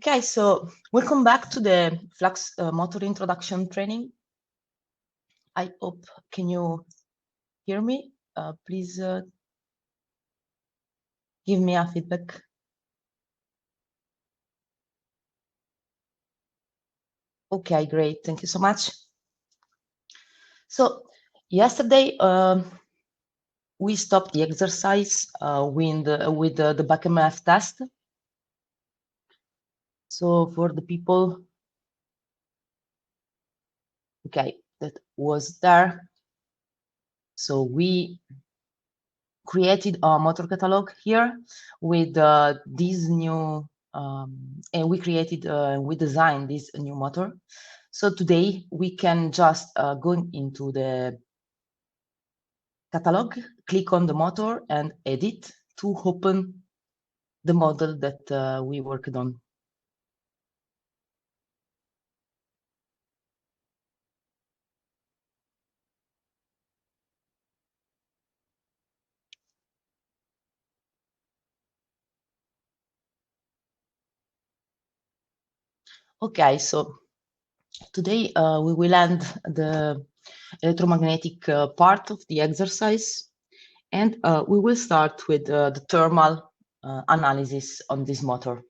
Okay, so welcome back to the Flux motor introduction training. I hope, can you hear me? Please give me a feedback. Okay, great. Thank you so much. So yesterday, we stopped the exercise with the BackMF test. So for the people, okay, that was there. So we created a motor catalog here with this new, and we designed this new motor. So today we can just go into the catalog, click on the motor and edit to open the model that we worked on. Okay, so today we will end the electromagnetic part of the exercise, and we will start with the thermal analysis on this motor.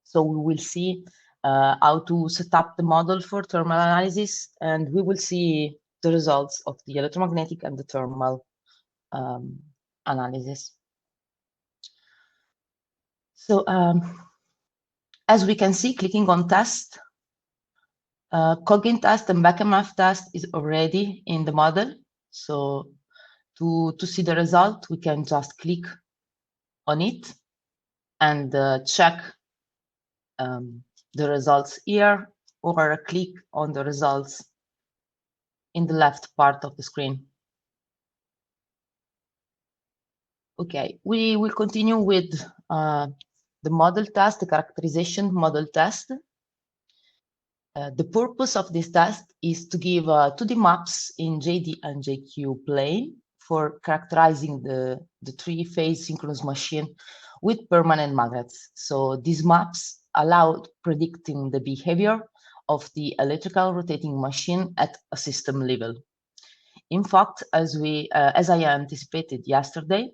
So we will see how to set up the model for thermal analysis, and we will see the results of the electromagnetic and the thermal analysis. So as we can see, clicking on test, Coggin test and BackMF test is already in the model. So to see the result, we can just click on it and check the results here, or click on the results in the left part of the screen. Okay, we will continue with the model test, the characterization model test. The purpose of this test is to give 2D maps in JD and JQ plane for characterizing the three-phase synchronous machine with permanent magnets. So these maps allow predicting the behavior of the electrical rotating machine at a system level. In fact, as I anticipated yesterday,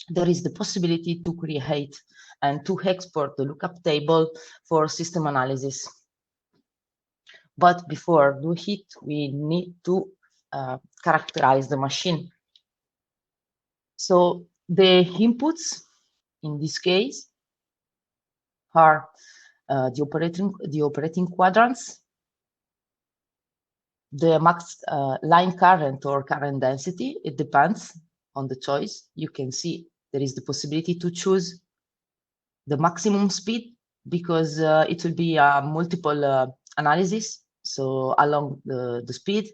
there is the possibility to create and to export the lookup table for system analysis. But before do it, we need to characterize the machine. So the inputs in this case are the operating quadrants, the max line current or current density. It depends on the choice. You can see there is the possibility to choose the maximum speed, because it will be a multiple analysis, so along the speed.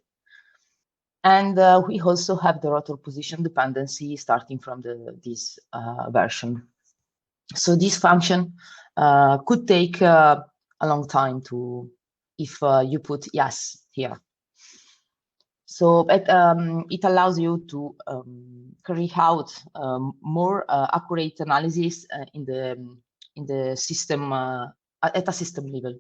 And we also have the rotor position dependency starting from this version. So this function could take a long time to, if you put yes here. So it allows you to carry out more accurate analysis in the system at a system level.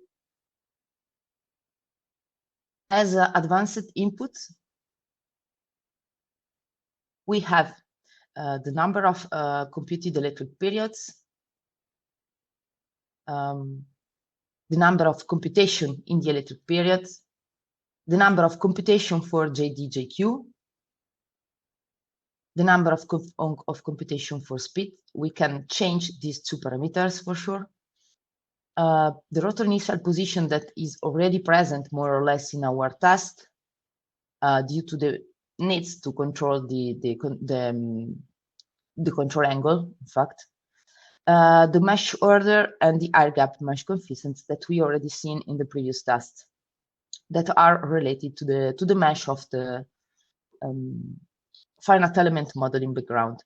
As advanced inputs, we have the number of computed electric periods, the number of computation in the electric periods, the number of computation for JD/JQ, the number of computation for speed. We can change these two parameters for sure. The rotor initial position that is already present more or less in our test due to the needs to control the control angle, in fact. The mesh order and the air gap mesh coefficients that we already seen in the previous test, that are related to the mesh of the finite element model in background.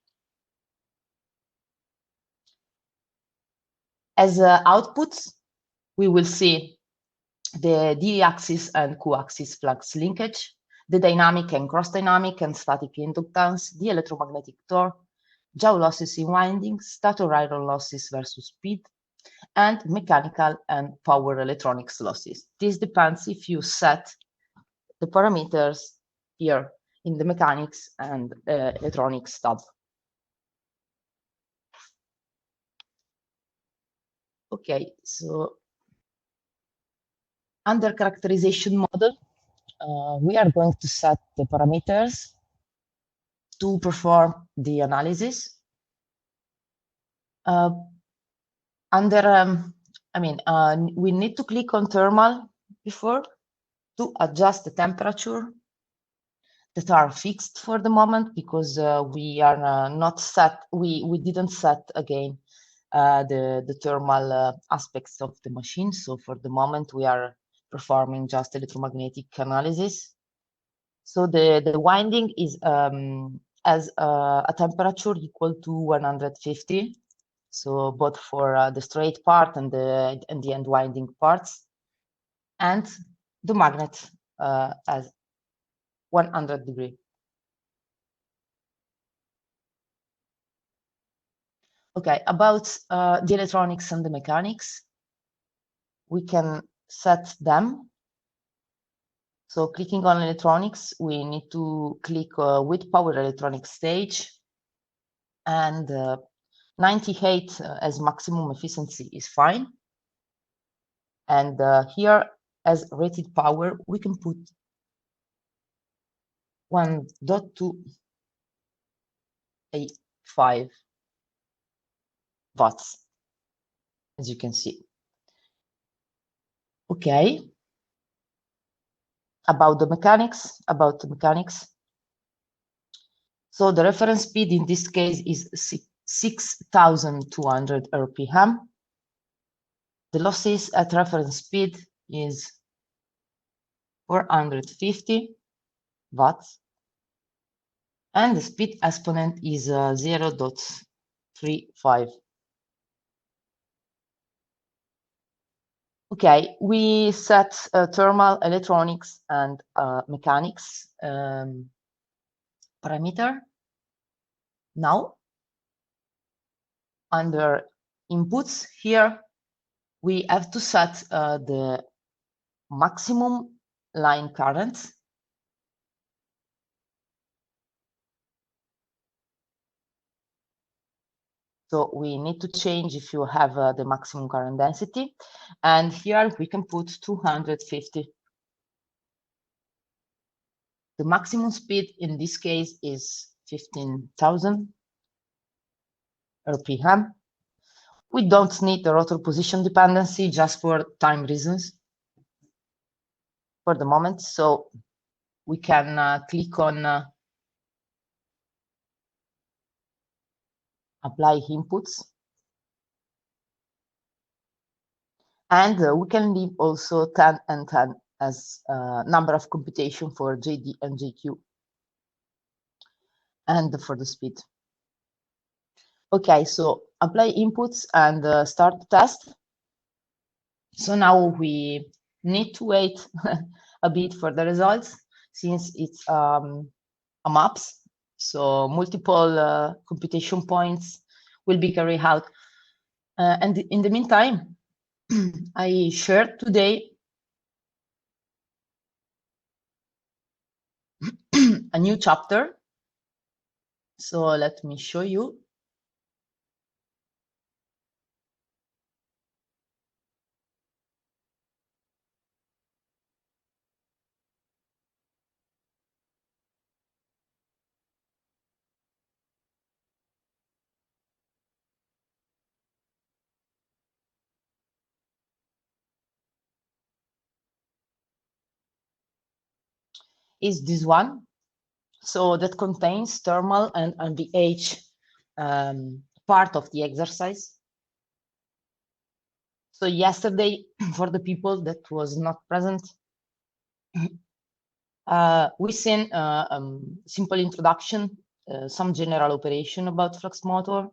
As outputs, we will see the D-axis and Q-axis flux linkage, the dynamic and cross-dynamic and static inductance, the electromagnetic torque, Joule losses in windings, stator iron losses versus speed, and mechanical and power electronics losses. This depends if you set the parameters here in the mechanics and electronics tab. Okay, so under characterization model, we are going to set the parameters to perform the analysis. We need to click on thermal before to adjust the temperature that are fixed for the moment, because we are not set, we didn't set again the thermal aspects of the machine. So for the moment, we are performing just electromagnetic analysis. So the winding is as a temperature equal to 150. So both for the straight part and the end winding parts, and the magnet as 100 degree. Okay, about the electronics and the mechanics, we can set them. So clicking on electronics, we need to click with power electronics stage, and 98 as maximum efficiency is fine. And here as rated power, we can put 1.285 watts, as you can see. Okay. About the mechanics. So the reference speed in this case is 6,200 RPM. The losses at reference speed is 450 watts. And the speed exponent is 0.35. Okay, we set thermal, electronics, and mechanics parameter. Now, under inputs here, we have to set the maximum line current. So we need to change if you have the maximum current density. And here we can put 250. The maximum speed in this case is 15,000 RPM. We don't need the rotor position dependency just for time reasons for the moment. So we can click on apply inputs. And we can leave also 10 and 10 as number of computation for JD and JQ. And for the speed. Okay, so apply inputs and start the test. So now we need to wait a bit for the results, since it's a maps. So multiple computation points will be carried out. And in the meantime, I shared today a new chapter. So let me show you. Is this one. So that contains thermal and NVH part of the exercise. So yesterday, for the people that was not present, we seen simple introduction, some general operation about flux motor,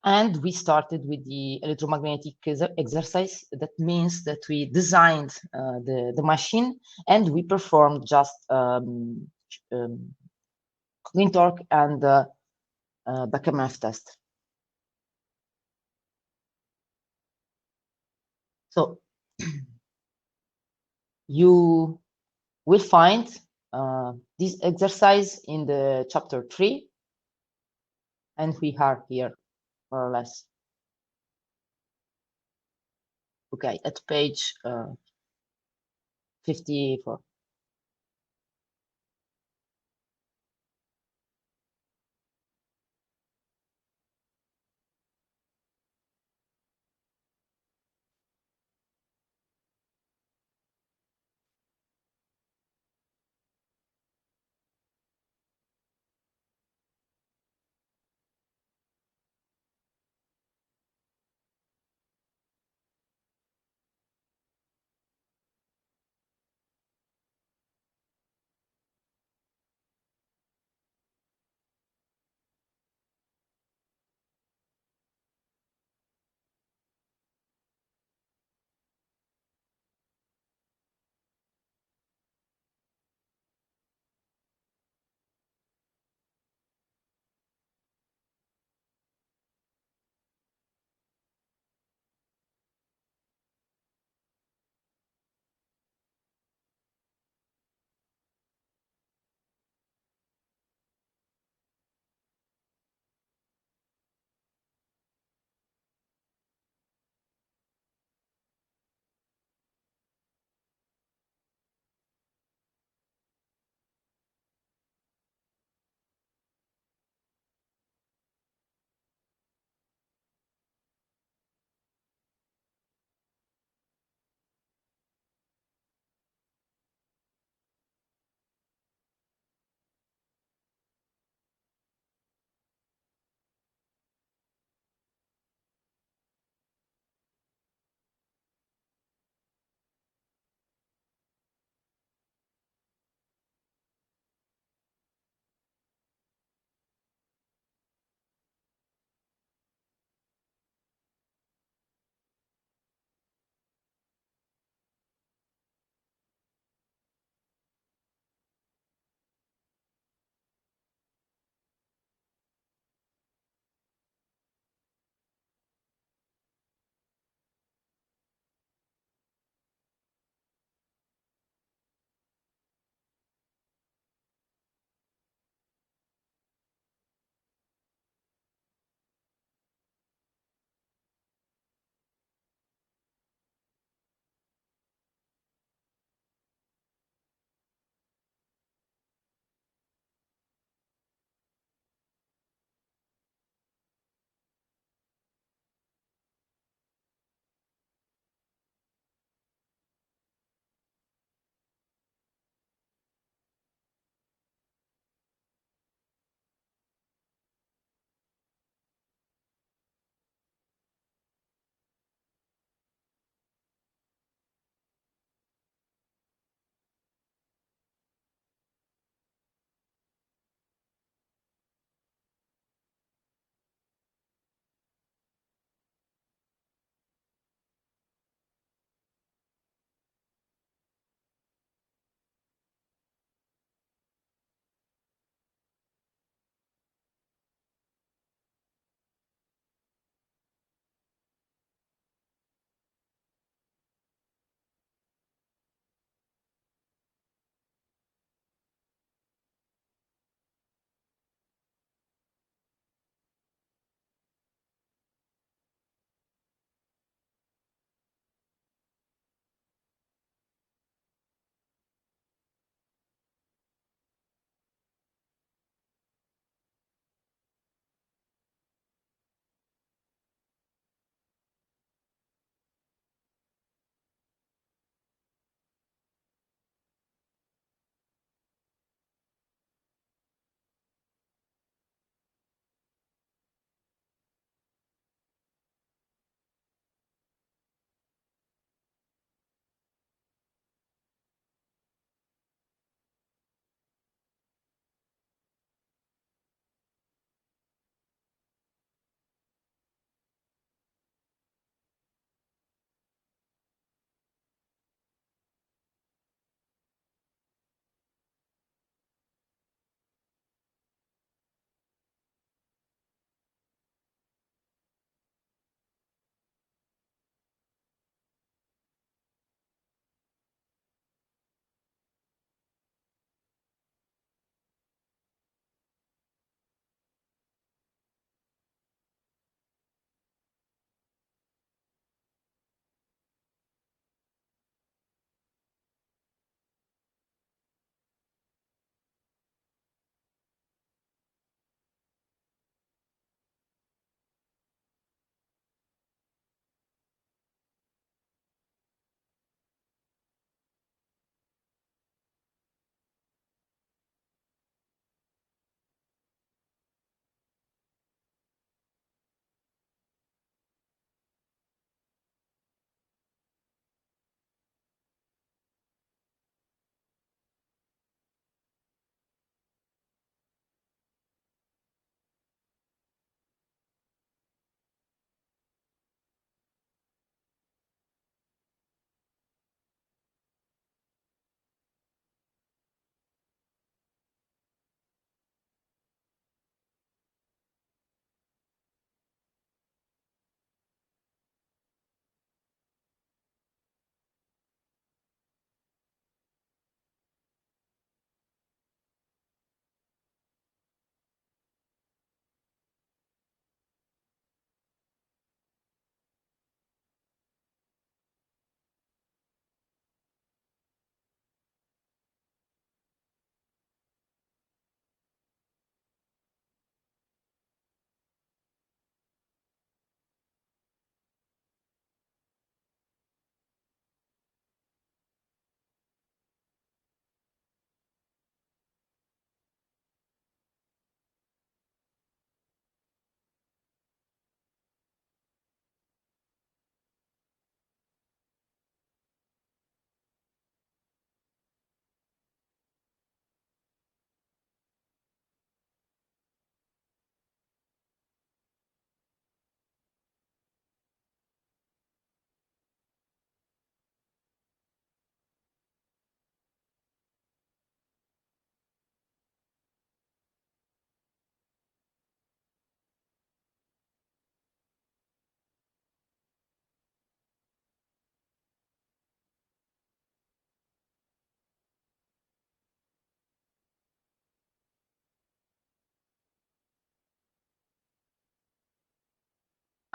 and we started with the electromagnetic exercise. That means that we designed the machine, and we performed just clean torque and back MF test. So you will find this exercise in the chapter 3, and we are here more or less. Okay, at page 54.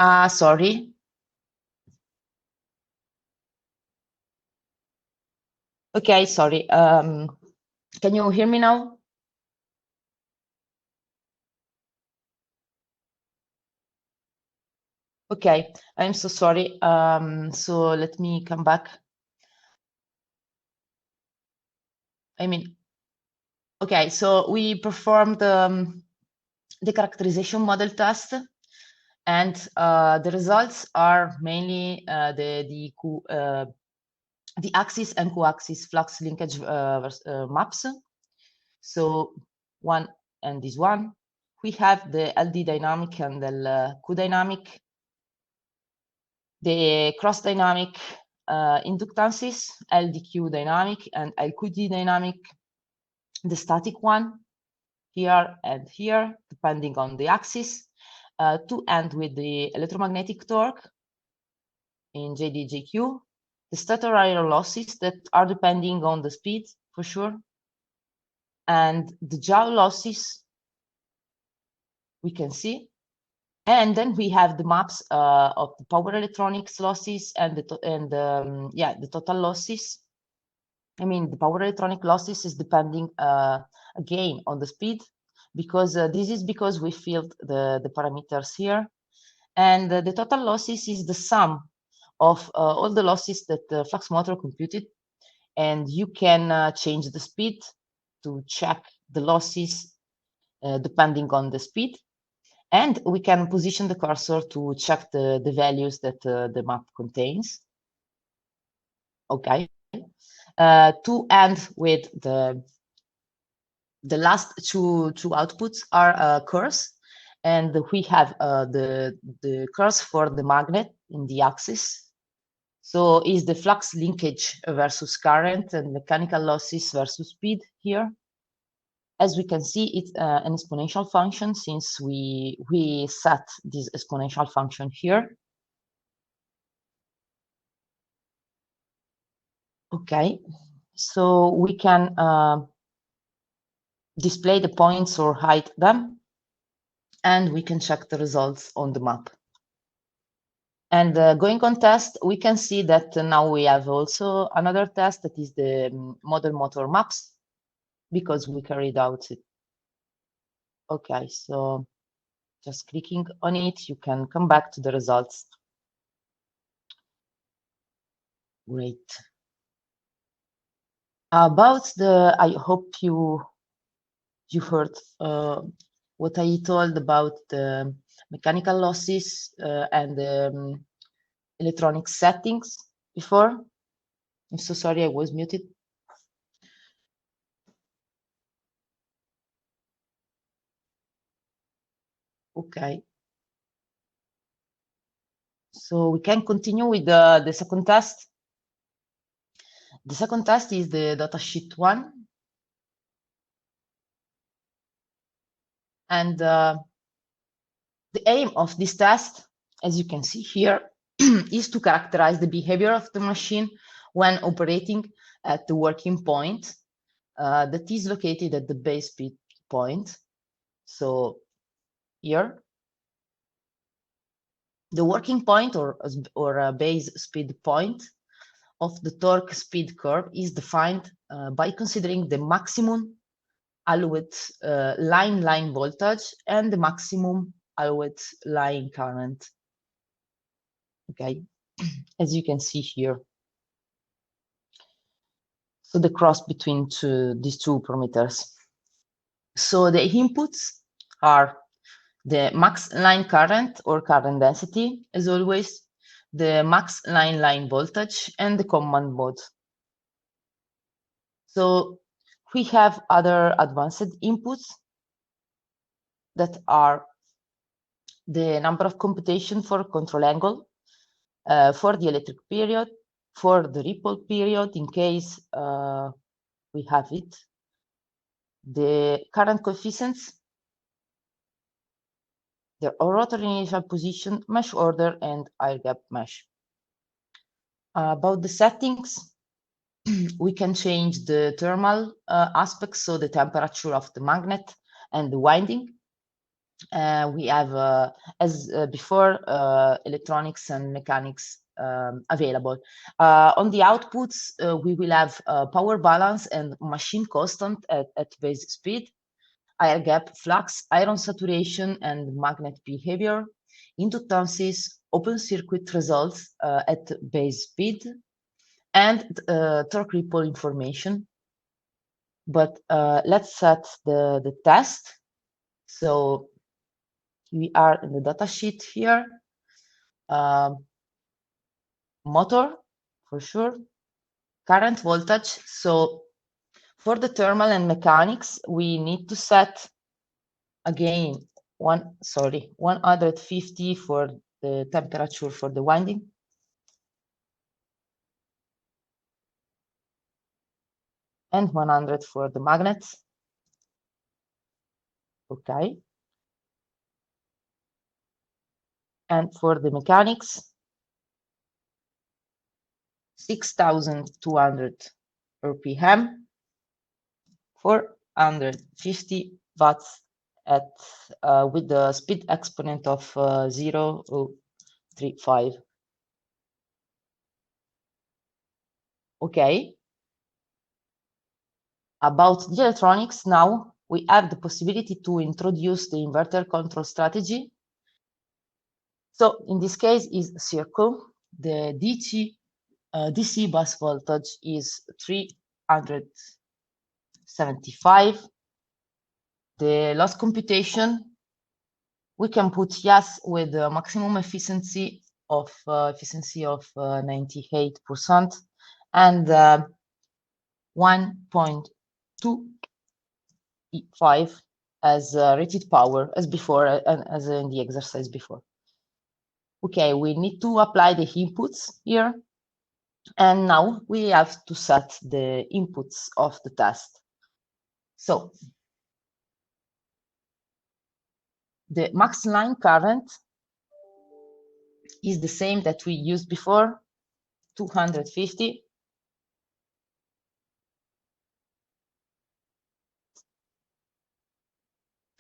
Sorry. Okay, sorry. Can you hear me now? Okay, I'm so sorry. So let me come back. I mean, okay, so we performed the characterization model test, and the results are mainly the axis and co-axis flux linkage maps. So one and this one, we have the LD dynamic and the Q dynamic, the cross dynamic inductances, LDQ dynamic and LQD dynamic, the static one here and here, depending on the axis, to end with the electromagnetic torque in JDJQ, the stator iron losses that are depending on the speed for sure, and the Joule losses we can see. And then we have the maps of the power electronics losses and the total losses. I mean, the power electronic losses is depending again on the speed, because this is because we filled the parameters here. And the total losses is the sum of all the losses that the flux motor computed. And you can change the speed to check the losses depending on the speed. And we can position the cursor to check the values that the map contains. Okay. To end with the last two outputs are curves, and we have the curves for the magnet in the axis. So is the flux linkage versus current and mechanical losses versus speed here. As we can see, it's an exponential function, since we set this exponential function here. Okay, so we can display the points or hide them, and we can check the results on the map. And going on test, we can see that now we have also another test, that is the model motor maps, because we carried out it. Okay, so just clicking on it, you can come back to the results. Great. About I hope you heard what I told about the mechanical losses and the electronic settings before. I'm so sorry, I was muted. Okay. So we can continue with the second test. The second test is the datasheet one. And the aim of this test, as you can see here, is to characterize the behavior of the machine when operating at the working point that is located at the base speed point. So here, the working point or a base speed point of the torque speed curve is defined by considering the maximum allowed line voltage and the maximum allowed line current. Okay, as you can see here. So the cross between these two parameters. So the inputs are the max line current or current density, as always, the max line voltage, and the command mode. So we have other advanced inputs that are the number of computation for control angle, for the electric period, for the ripple period, in case we have it, the current coefficients, the rotary initial position, mesh order, and air gap mesh. About the settings, we can change the thermal aspects, so the temperature of the magnet and the winding. we have, as before, electronics and mechanics available. On the outputs, we will have power balance and machine constant at base speed, air gap, flux, iron saturation, and magnet behavior, inductances, open circuit results at base speed, and torque ripple information. But let's set the test. So we are in the data sheet here. Motor, for sure. Current voltage. So for the thermal and mechanics, we need to set again 150 for the temperature for the winding. And 100 for the magnets. Okay. And for the mechanics, 6,200 RPM, 450 watts at with the speed exponent of 0.035. Okay. About the electronics now, we have the possibility to introduce the inverter control strategy. So in this case is circle. The DC bus voltage is 375. The loss computation, we can put yes with the maximum efficiency of 98% and 1.25 as rated power as before and as in the exercise before. Okay, we need to apply the inputs here. And now we have to set the inputs of the test. So the max line current is the same that we used before, 250.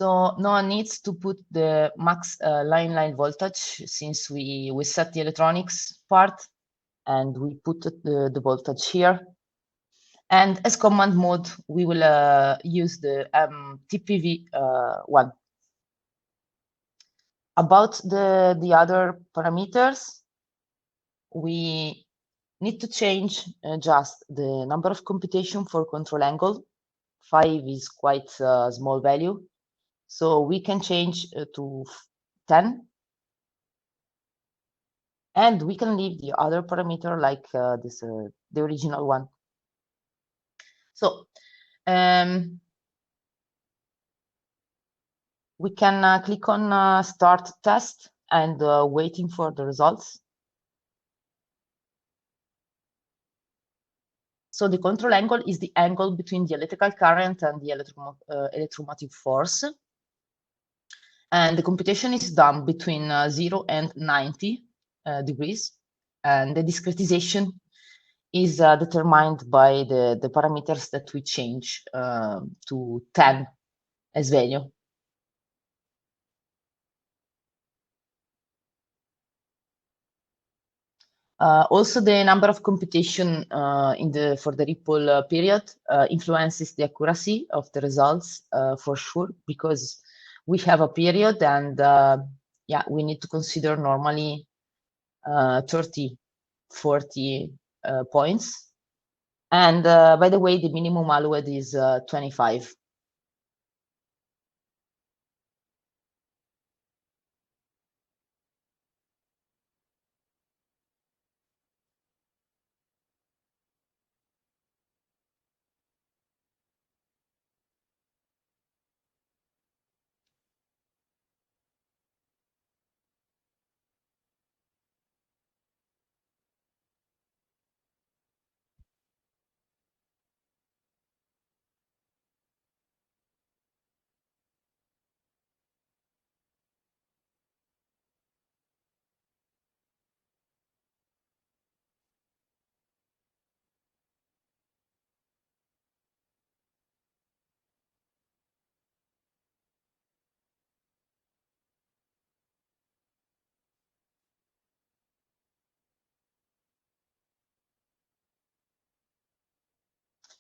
So no one needs to put the max line voltage since we set the electronics part and we put the voltage here. And as command mode, we will use the TPV one. About the other parameters, we need to change just the number of computation for control angle. 5 is quite a small value. So we can change to 10. And we can leave the other parameter like the original one. So we can click on start test and waiting for the results. So the control angle is the angle between the electrical current and the electromotive force. And the computation is done between 0 and 90 degrees. And the discretization is determined by the parameters that we change to 10 as value. Also, the number of computation for the ripple period influences the accuracy of the results for sure, because we have a period and yeah, we need to consider normally 30, 40 points. And by the way, the minimum allowed is 25.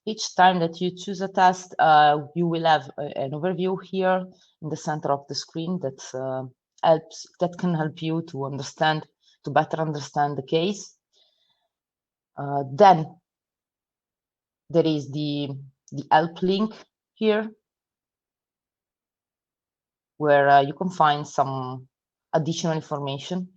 Each time that you choose a test, you will have an overview here in the center of the screen that can help you to better understand the case. Then there is the help link here, where you can find some additional information.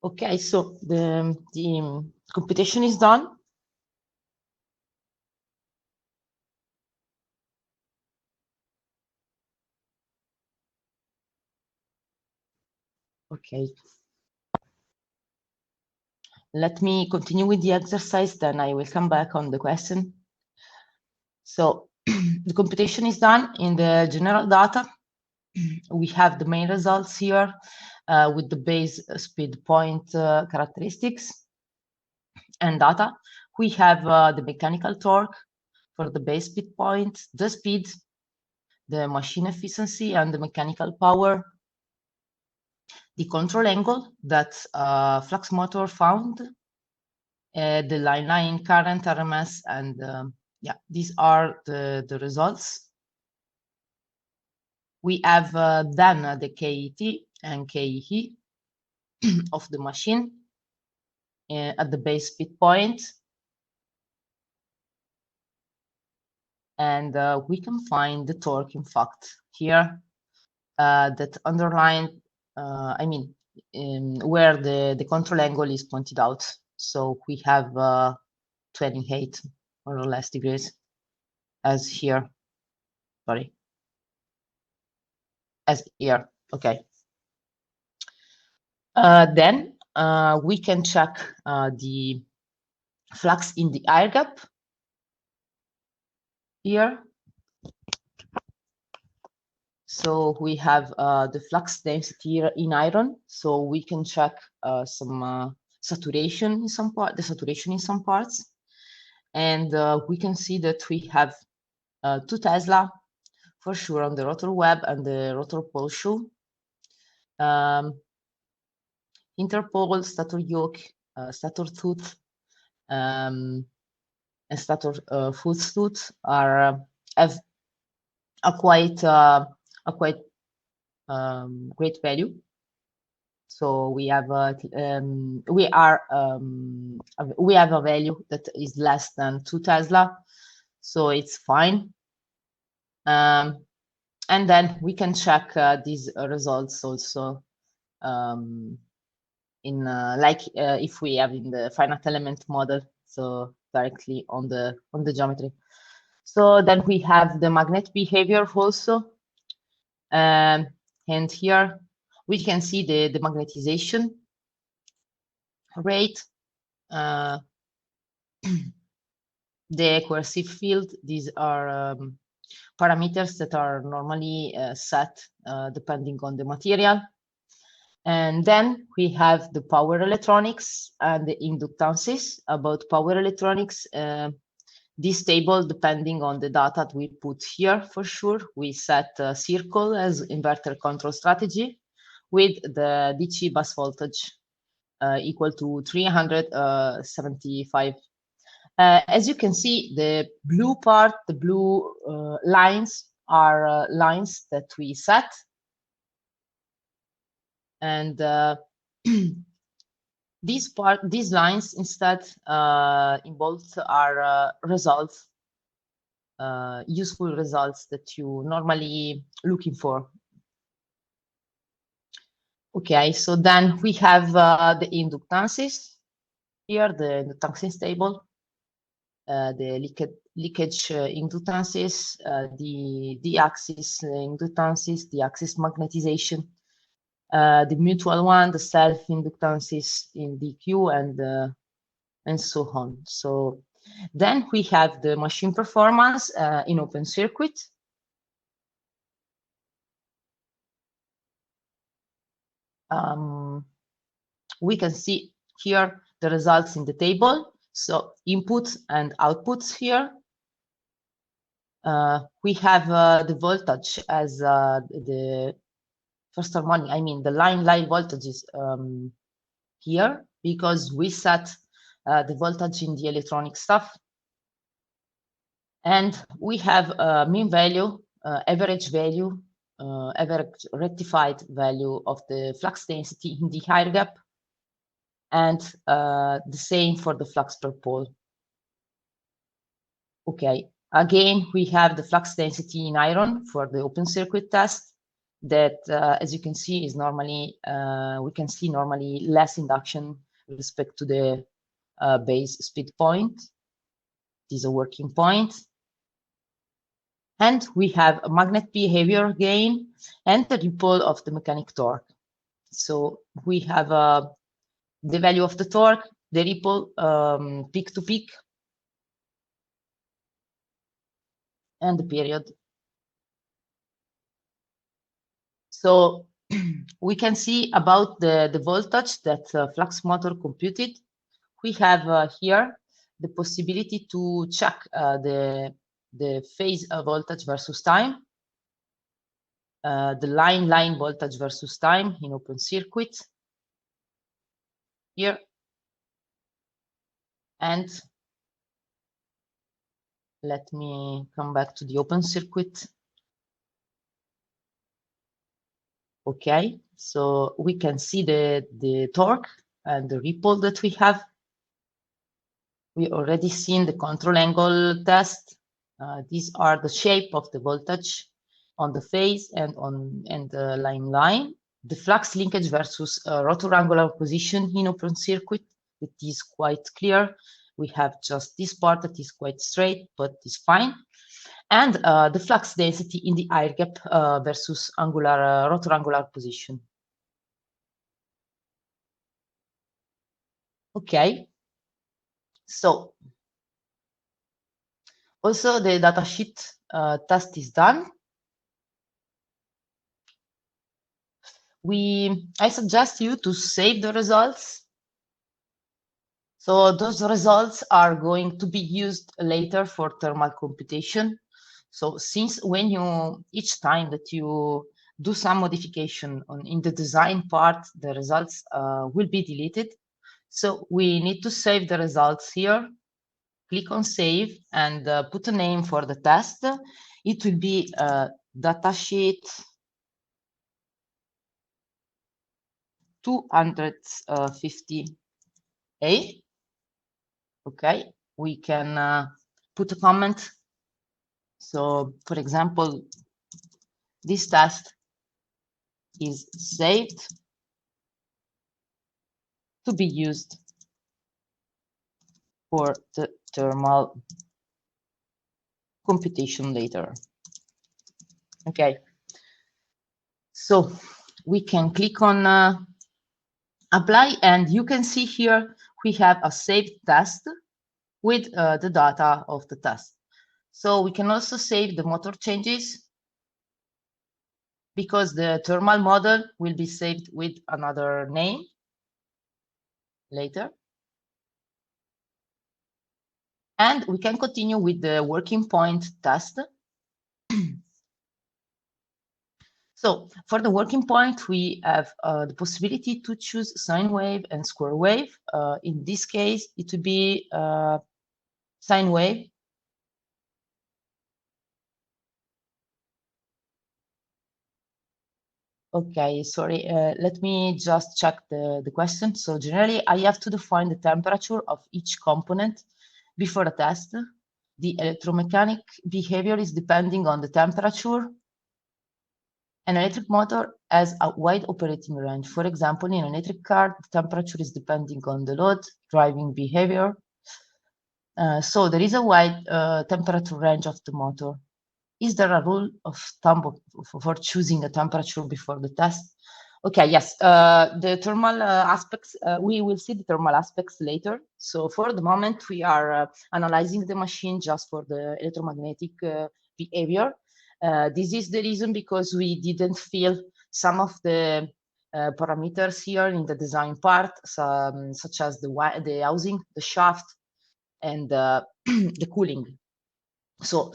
Okay, so the computation is done. Okay. Let me continue with the exercise, then I will come back on the question. So the computation is done in the general data. We have the main results here with the base speed point characteristics and data. We have the mechanical torque for the base speed point, the speed, the machine efficiency, and the mechanical power, the control angle that Flux motor found, the line current RMS, and yeah, these are the results. We have then the KET and KE of the machine at the base speed point. And we can find the torque, in fact, here that underline, where the control angle is pointed out. So we have 28 more or less degrees as here, sorry, as here, okay. Then we can check the flux in the air gap here. So we have the flux density here in iron, so we can check some saturation in some part, the saturation in some parts, and we can see that we have 2 Tesla for sure on the rotor web and the rotor pole shoe. Interpole, stator yoke, stator tooth, and stator foot tooth are have a quite great value. So we have we have a value that is less than 2 Tesla, so it's fine. And then we can check these results also in if we have in the finite element model, so directly on the geometry. So then we have the magnet behavior also, and here we can see the magnetization rate, the coercive field. These are parameters that are normally set depending on the material. And then we have the power electronics and the inductances. About power electronics, this table, depending on the data that we put here, for sure, we set a circle as inverter control strategy with the DC bus voltage equal to 375. As you can see, the blue part, the blue lines are lines that we set. And these lines instead in bold are results, useful results that you normally looking for. Okay, so then we have the inductances here, the inductances table, the leakage inductances, the axis inductances, the axis magnetization, the mutual one, the self inductances in DQ, and so on. So then we have the machine performance in open circuit. We can see here the results in the table. So inputs and outputs here. We have the voltage as the first harmonic, I mean the line voltages here, because we set the voltage in the electronic stuff. And we have a mean value, average value, average rectified value of the flux density in the higher gap, and the same for the flux per pole. Okay, again, we have the flux density in iron for the open circuit test that, as you can see, is normally, we can see normally less induction with respect to the base speed point. This is a working point. And we have a magnet behavior gain and the ripple of the mechanic torque. So we have the value of the torque, the ripple peak to peak, and the period. So we can see about the voltage that flux motor computed. We have here the possibility to check the phase voltage versus time, the line voltage versus time in open circuit here. And let me come back to the open circuit. Okay, so we can see the torque and the ripple that we have. We already seen the control angle test. These are the shape of the voltage on the phase and the line. The flux linkage versus rotor angular position in open circuit, it is quite clear. We have just this part that is quite straight, but it's fine. And the flux density in the air gap versus angular rotor angular position. Okay. So also the datasheet test is done. I suggest you to save the results. So those results are going to be used later for thermal computation. So since each time that you do some modification in the design part, the results will be deleted. So we need to save the results here. Click on save and put a name for the test. it will be datasheet 250A. Okay, we can put a comment. So, for example, this test is saved to be used for the thermal computation later. Okay, so we can click on apply, and you can see here we have a saved test with the data of the test. So we can also save the motor changes because the thermal model will be saved with another name later. And we can continue with the working point test. So for the working point, we have the possibility to choose sine wave and square wave. In this case, it would be sine wave. Okay, sorry, let me just check the question. So generally, I have to define the temperature of each component before a test. The electromechanic behavior is depending on the temperature. An electric motor has a wide operating range. For example, in an electric car, the temperature is depending on the load, driving behavior. So there is a wide temperature range of the motor. Is there a rule of thumb for choosing a temperature before the test? Okay, yes, the thermal aspects, we will see the thermal aspects later. So for the moment, we are analyzing the machine just for the electromagnetic behavior. This is the reason because we didn't fill some of the parameters here in the design part, such as the housing, the shaft, and the cooling. So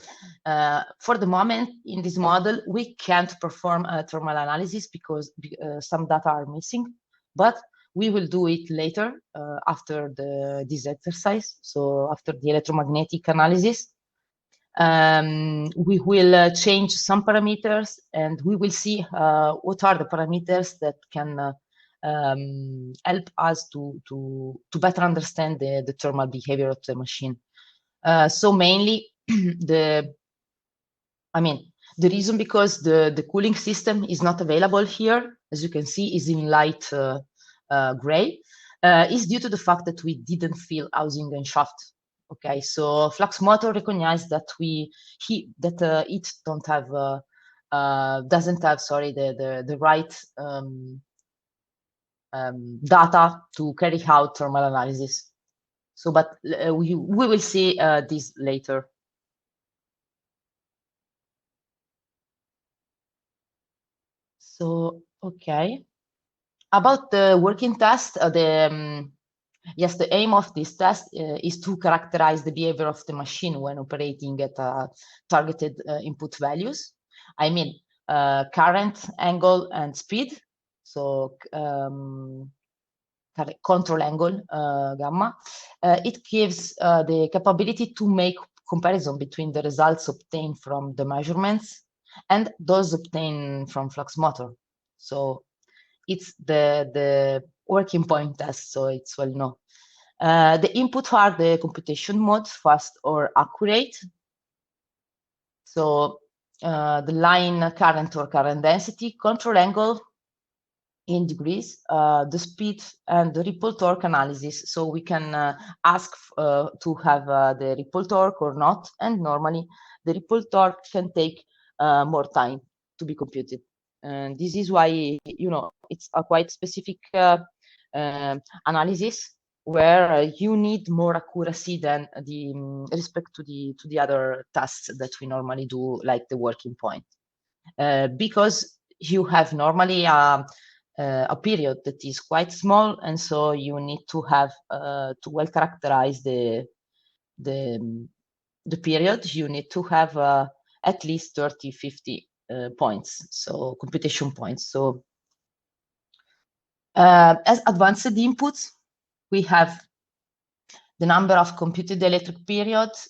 for the moment, in this model, we can't perform a thermal analysis because some data are missing, but we will do it later after this exercise. So after the electromagnetic analysis, we will change some parameters, and we will see what are the parameters that can help us to better understand the thermal behavior of the machine. So mainly the reason because the cooling system is not available here, as you can see, is in light gray, is due to the fact that we didn't fill housing and shaft. Okay, so Flux motor recognized that it don't have doesn't have, sorry, the right data to carry out thermal analysis. So, but we will see this later. So, okay. About the working test, yes, the aim of this test is to characterize the behavior of the machine when operating at targeted input values. I mean, current, angle, and speed. So control angle, gamma. It gives the capability to make comparison between the results obtained from the measurements and those obtained from Flux motor. So it's the working point test, so it's well known. The input are the computation mode, fast or accurate. So the line current or current density, control angle in degrees, the speed, and the ripple torque analysis. So we can ask to have the ripple torque or not, and normally the ripple torque can take more time to be computed. And this is why, it's a quite specific analysis where you need more accuracy than the respect to the other tasks that we normally do, like the working point, because you have normally a period that is quite small, and so you need to have to well characterize the period. You need to have at least 30-50 points, so computation points. So as advanced inputs, we have the number of computed electric periods,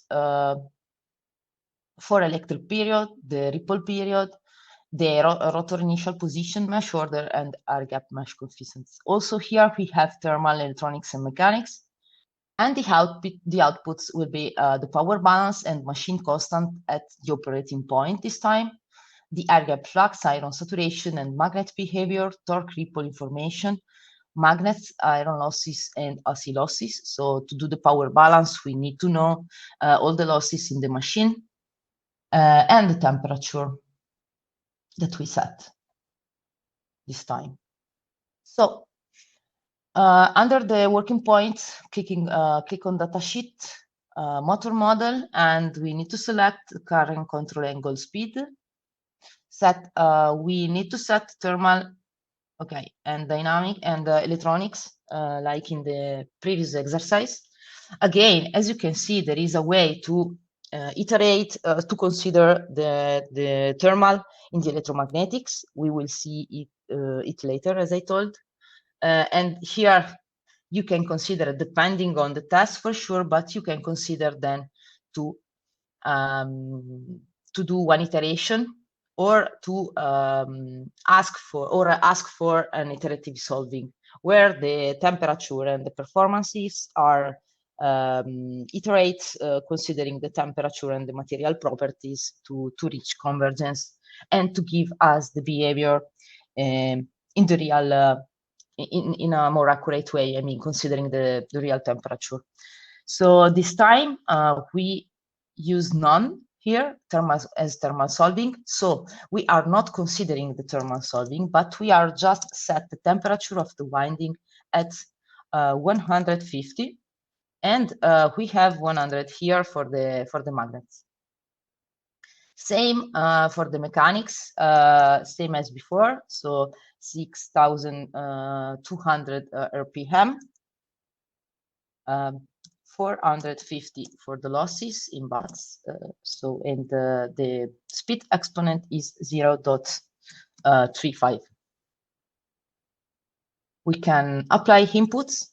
for electric period, the ripple period, the rotor initial position mesh order, and air gap mesh coefficients. Also here we have thermal, electronics, and mechanics. And the outputs will be the power balance and machine constant at the operating point this time, the air gap flux, iron saturation, and magnet behavior, torque ripple information, magnets, iron losses, and AC losses. So to do the power balance, we need to know all the losses in the machine and the temperature that we set this time. So under the working point, click on datasheet, motor model, and we need to select current control angle speed. We need to set thermal, okay, and dynamic and electronics, like in the previous exercise. Again, as you can see, there is a way to iterate to consider the thermal in the electromagnetics. We will see it later, as I told. And here you can consider, depending on the test for sure, but you can consider then to do one iteration or to ask for an iterative solving where the temperature and the performances are iterate considering the temperature and the material properties to reach convergence and to give us the behavior in the real in a more accurate way, I mean, considering the real temperature. So this time we use none here as thermal solving. So we are not considering the thermal solving, but we are just set the temperature of the winding at 150, and we have 100 here for the magnets. Same for the mechanics, same as before. So 6,200 RPM, 450 for the losses in watts. And the speed exponent is 0.35. We can apply inputs.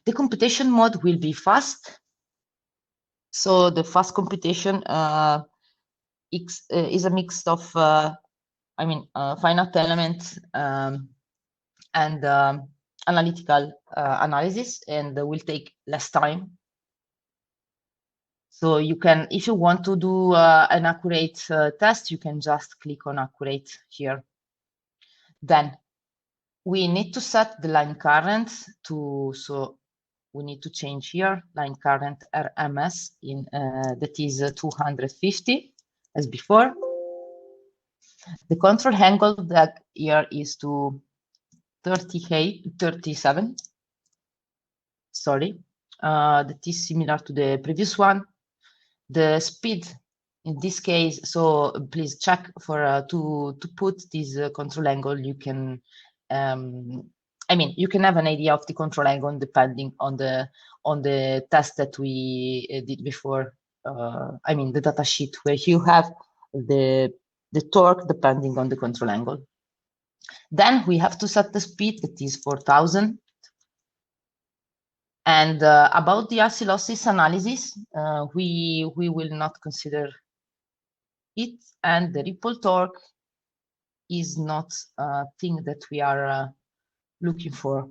The computation mode will be fast. So the fast computation is a mix of, finite element and analytical analysis, and will take less time. So you can, if you want to do an accurate test, you can just click on accurate here. Then we need to set the line current to, so we need to change here line current RMS in that is 250 as before. The control angle that here is to 37. Sorry, that is similar to the previous one. The speed in this case, so please check for to put this control angle. You can, you can have an idea of the control angle depending on the test that we did before. The data sheet where you have the torque depending on the control angle. Then we have to set the speed, that is 4,000. And about the AC losses analysis, we will not consider it, and the ripple torque is not a thing that we are looking for.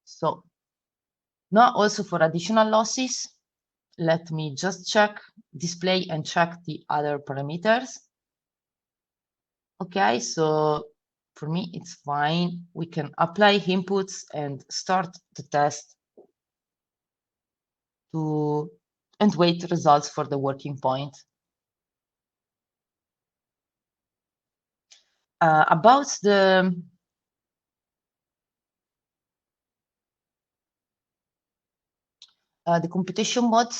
So now also for additional losses, let me just check, display and check the other parameters. Okay, so for me, it's fine. We can apply inputs and start the test and wait results for the working point. About the computation mode,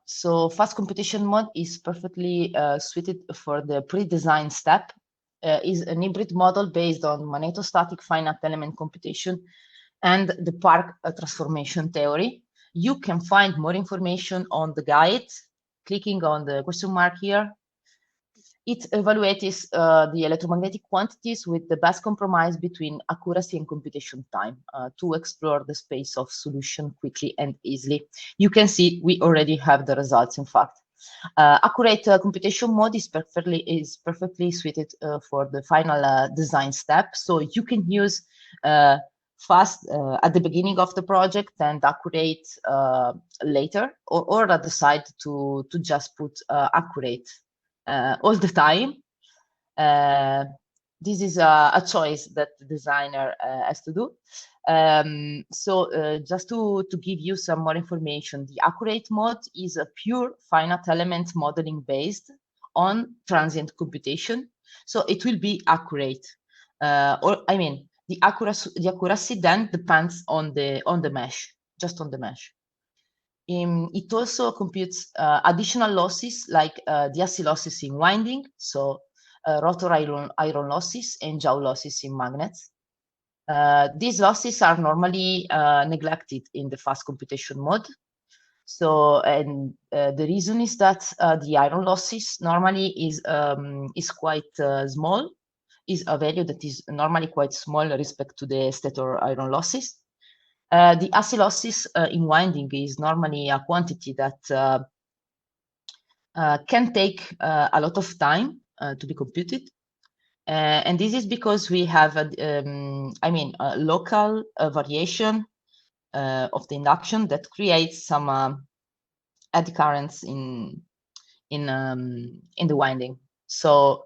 so fast computation mode is perfectly suited for the pre-design step. Is an hybrid model based on magnetostatic finite element computation and the Park transformation theory. You can find more information on the guide, clicking on the question mark here. it evaluates the electromagnetic quantities with the best compromise between accuracy and computation time to explore the space of solution quickly and easily. You can see we already have the results, in fact. Accurate computation mode is perfectly suited for the final design step. So you can use fast at the beginning of the project and accurate later, or decide to just put accurate all the time. This is a choice that the designer has to do. Just to give you some more information, the accurate mode is a pure finite element modeling based on transient computation. So it will be accurate, the accuracy then depends on the mesh, just on the mesh. It also computes additional losses like the losses in winding, so rotor iron losses and jaw losses in magnets. These losses are normally neglected in the fast computation mode. So, and the reason is that the iron losses normally is quite small, is a value that is normally quite small respect to the stator iron losses. The acid losses in winding is normally a quantity that can take a lot of time to be computed. And this is because we have a local variation of the induction that creates some eddy currents in the winding. So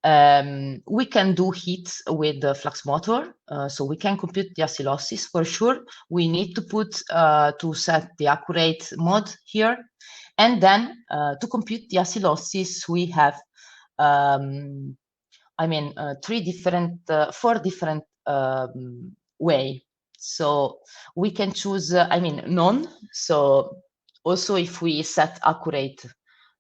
we can do heat with the flux motor, so we can compute the acid losses for sure. We need to put to set the accurate mode here, and then to compute the acid losses, we have four different way. So we can choose, none. So also if we set accurate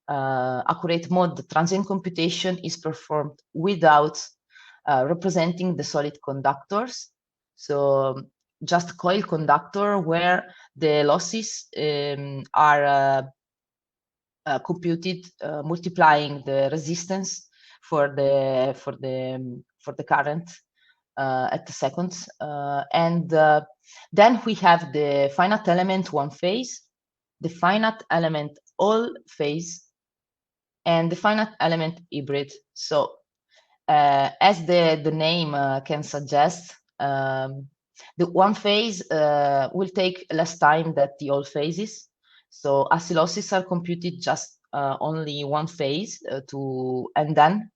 mode, the transient computation is performed without representing the solid conductors. So just coil conductor where the losses are computed multiplying the resistance for the current at the seconds, and then we have the finite element one phase, the finite element all phase, and the finite element hybrid. So as the name can suggest, the one phase will take less time than the all phases. So oscillosys are computed just only one phase and then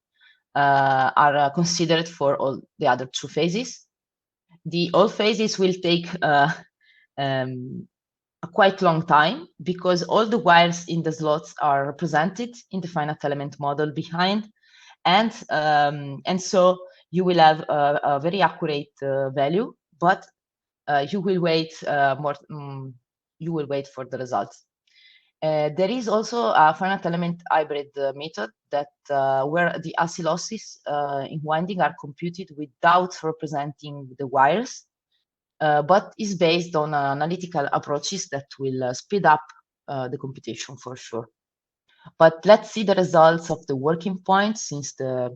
are considered for all the other two phases. The all phases will take a quite long time because all the wires in the slots are represented in the finite element model behind, and so you will have a very accurate value, but you will wait you will wait for the results. There is also a finite element hybrid method that where the acid losses in winding are computed without representing the wires, but is based on analytical approaches that will speed up the computation for sure. But let's see the results of the working point since the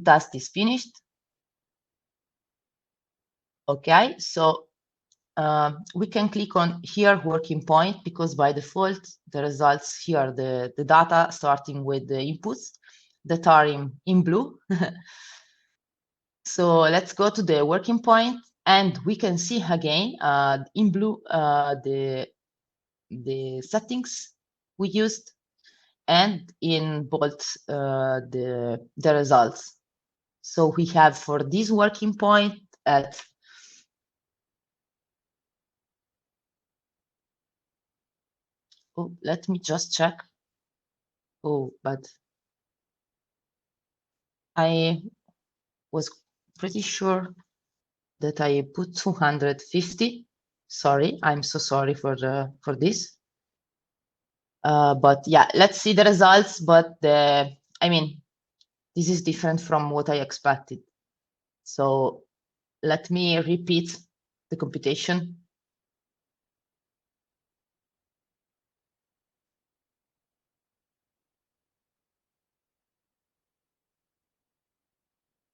test is finished. Okay, so we can click on here working point because by default the results here, the data starting with the inputs that are in blue. So let's go to the working point and we can see again in blue the settings we used, and in bold the results. So we have for this working point at let me just check. But I was pretty sure that I put 250. Sorry, I'm so sorry for this. But yeah, let's see the results. But this is different from what I expected. So let me repeat the computation.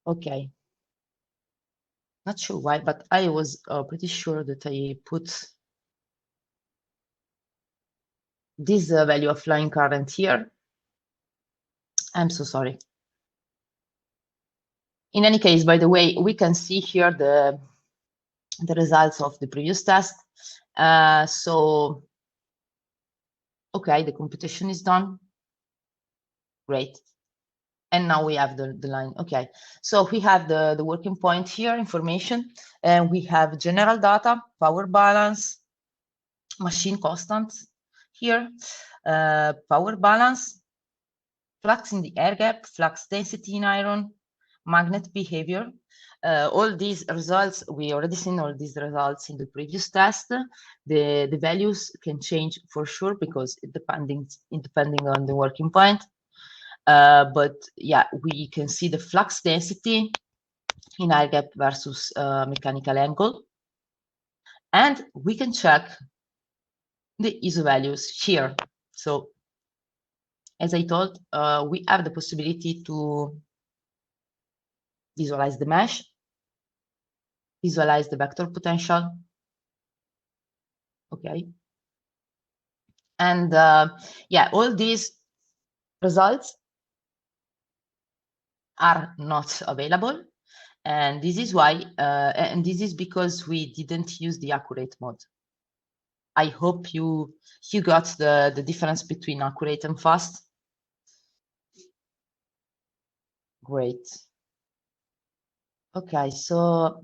Okay. Not sure why, but I was pretty sure that I put this value of line current here. I'm so sorry. In any case, by the way, we can see here the results of the previous test. So, okay, the computation is done. Great. And now we have the line. Okay, so we have the working point here, information, and we have general data, power balance, machine constants here, power balance, flux in the air gap, flux density in iron, magnet behavior. All these results, we already seen all these results in the previous test. The values can change for sure because depending on the working point. But yeah, we can see the flux density in air gap versus mechanical angle. And we can check the ISO values here. So as I told, we have the possibility to visualize the mesh, visualize the vector potential. Okay. And yeah, all these results are not available. And this is why, and this is because we didn't use the accurate mode. I hope you got the difference between accurate and fast. Great. Okay, so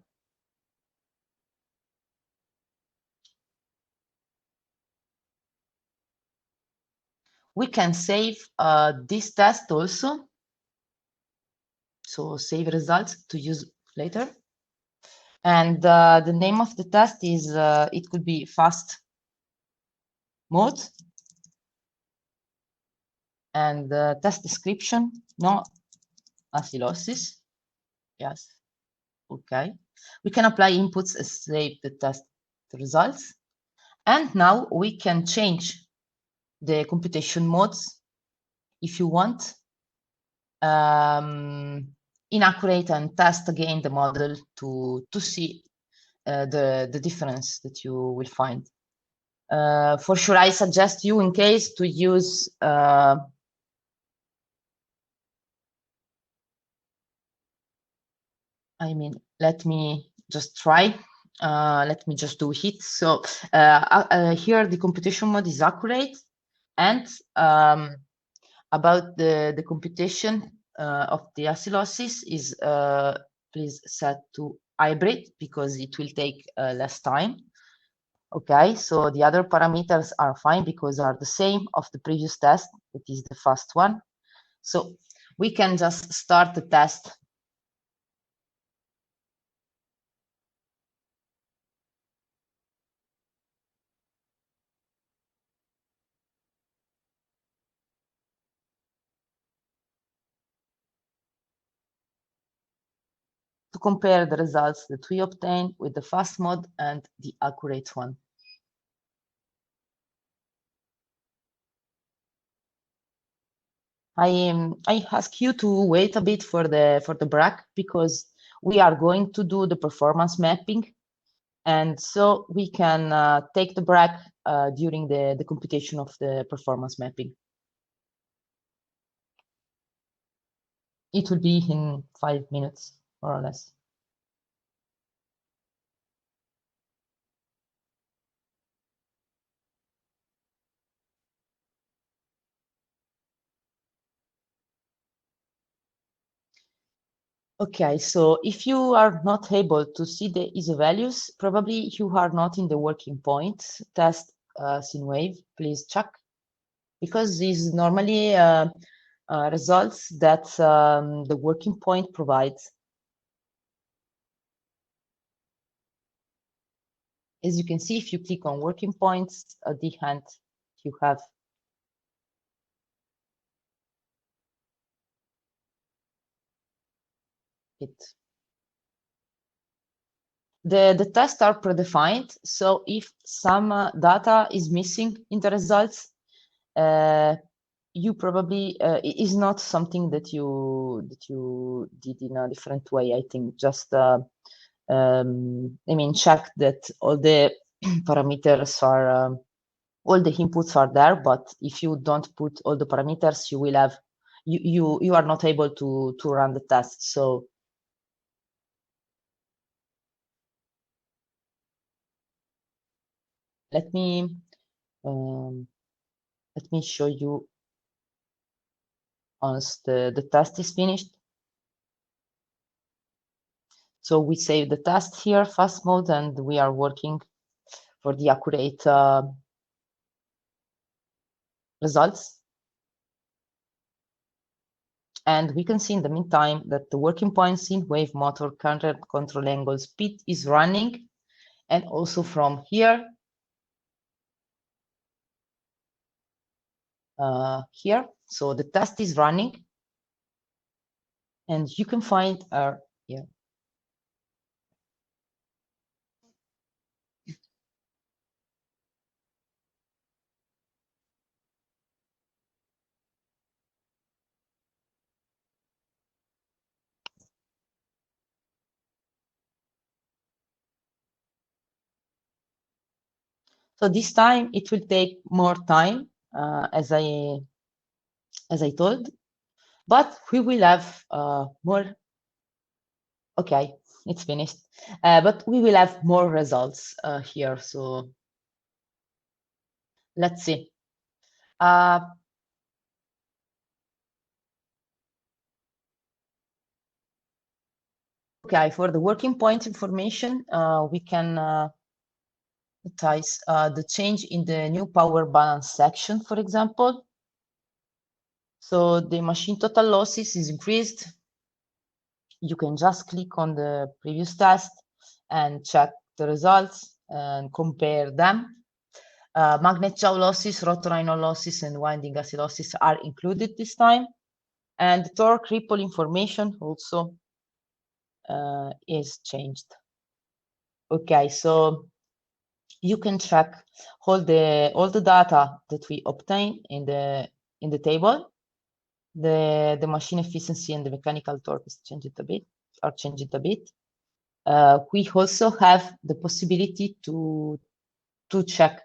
we can save this test also. So save results to use later. And the name of the test is, it could be fast mode. And the test description, no acidosis. Yes. Okay. We can apply inputs and save the test results. And now we can change the computation modes if you want. Inaccurate and test again the model to see the difference that you will find. For sure, I suggest you, in case, to use I mean, let me just try. Let me just do it. So here the computation mode is accurate, and about the computation of the oscillosis is please set to hybrid because it will take less time. Okay, so the other parameters are fine because are the same of the previous test, that is the first one. So we can just start the test. To compare the results that we obtain with the fast mode and the accurate one. I ask you to wait a bit for the break because we are going to do the performance mapping, and so we can take the break during the computation of the performance mapping. It will be in 5 minutes, more or less. Okay, so if you are not able to see the ISO values, probably you are not in the working point test sine wave. Please check, because these normally results that the working point provides. As you can see, if you click on working points at the end, you have it. The tests are predefined, so if some data is missing in the results, you probably is not something that you did in a different way. I think just I mean, check that all the parameters are all the inputs are there. But if you don't put all the parameters, you will have you are not able to run the test. So let me show you once the test is finished. So we save the test here, fast mode, and we are working for the accurate results. And we can see in the meantime that the working point sine wave motor current control angle speed is running. And also from here, here, so the test is running. And you can find here. So this time it will take more time, as I told, but we will have more. Okay, it's finished, but we will have more results here. So let's see. Okay, for the working point information, we can advertise the change in the new power balance section, for example. So the machine total losses is increased. You can just click on the previous test and check the results and compare them. Magnet jaw losses, rotor iron losses, and winding acid losses are included this time. And torque ripple information also is changed. Okay, so you can check all the data that we obtain in the table. The machine efficiency and the mechanical torque is changed a bit. We also have the possibility to check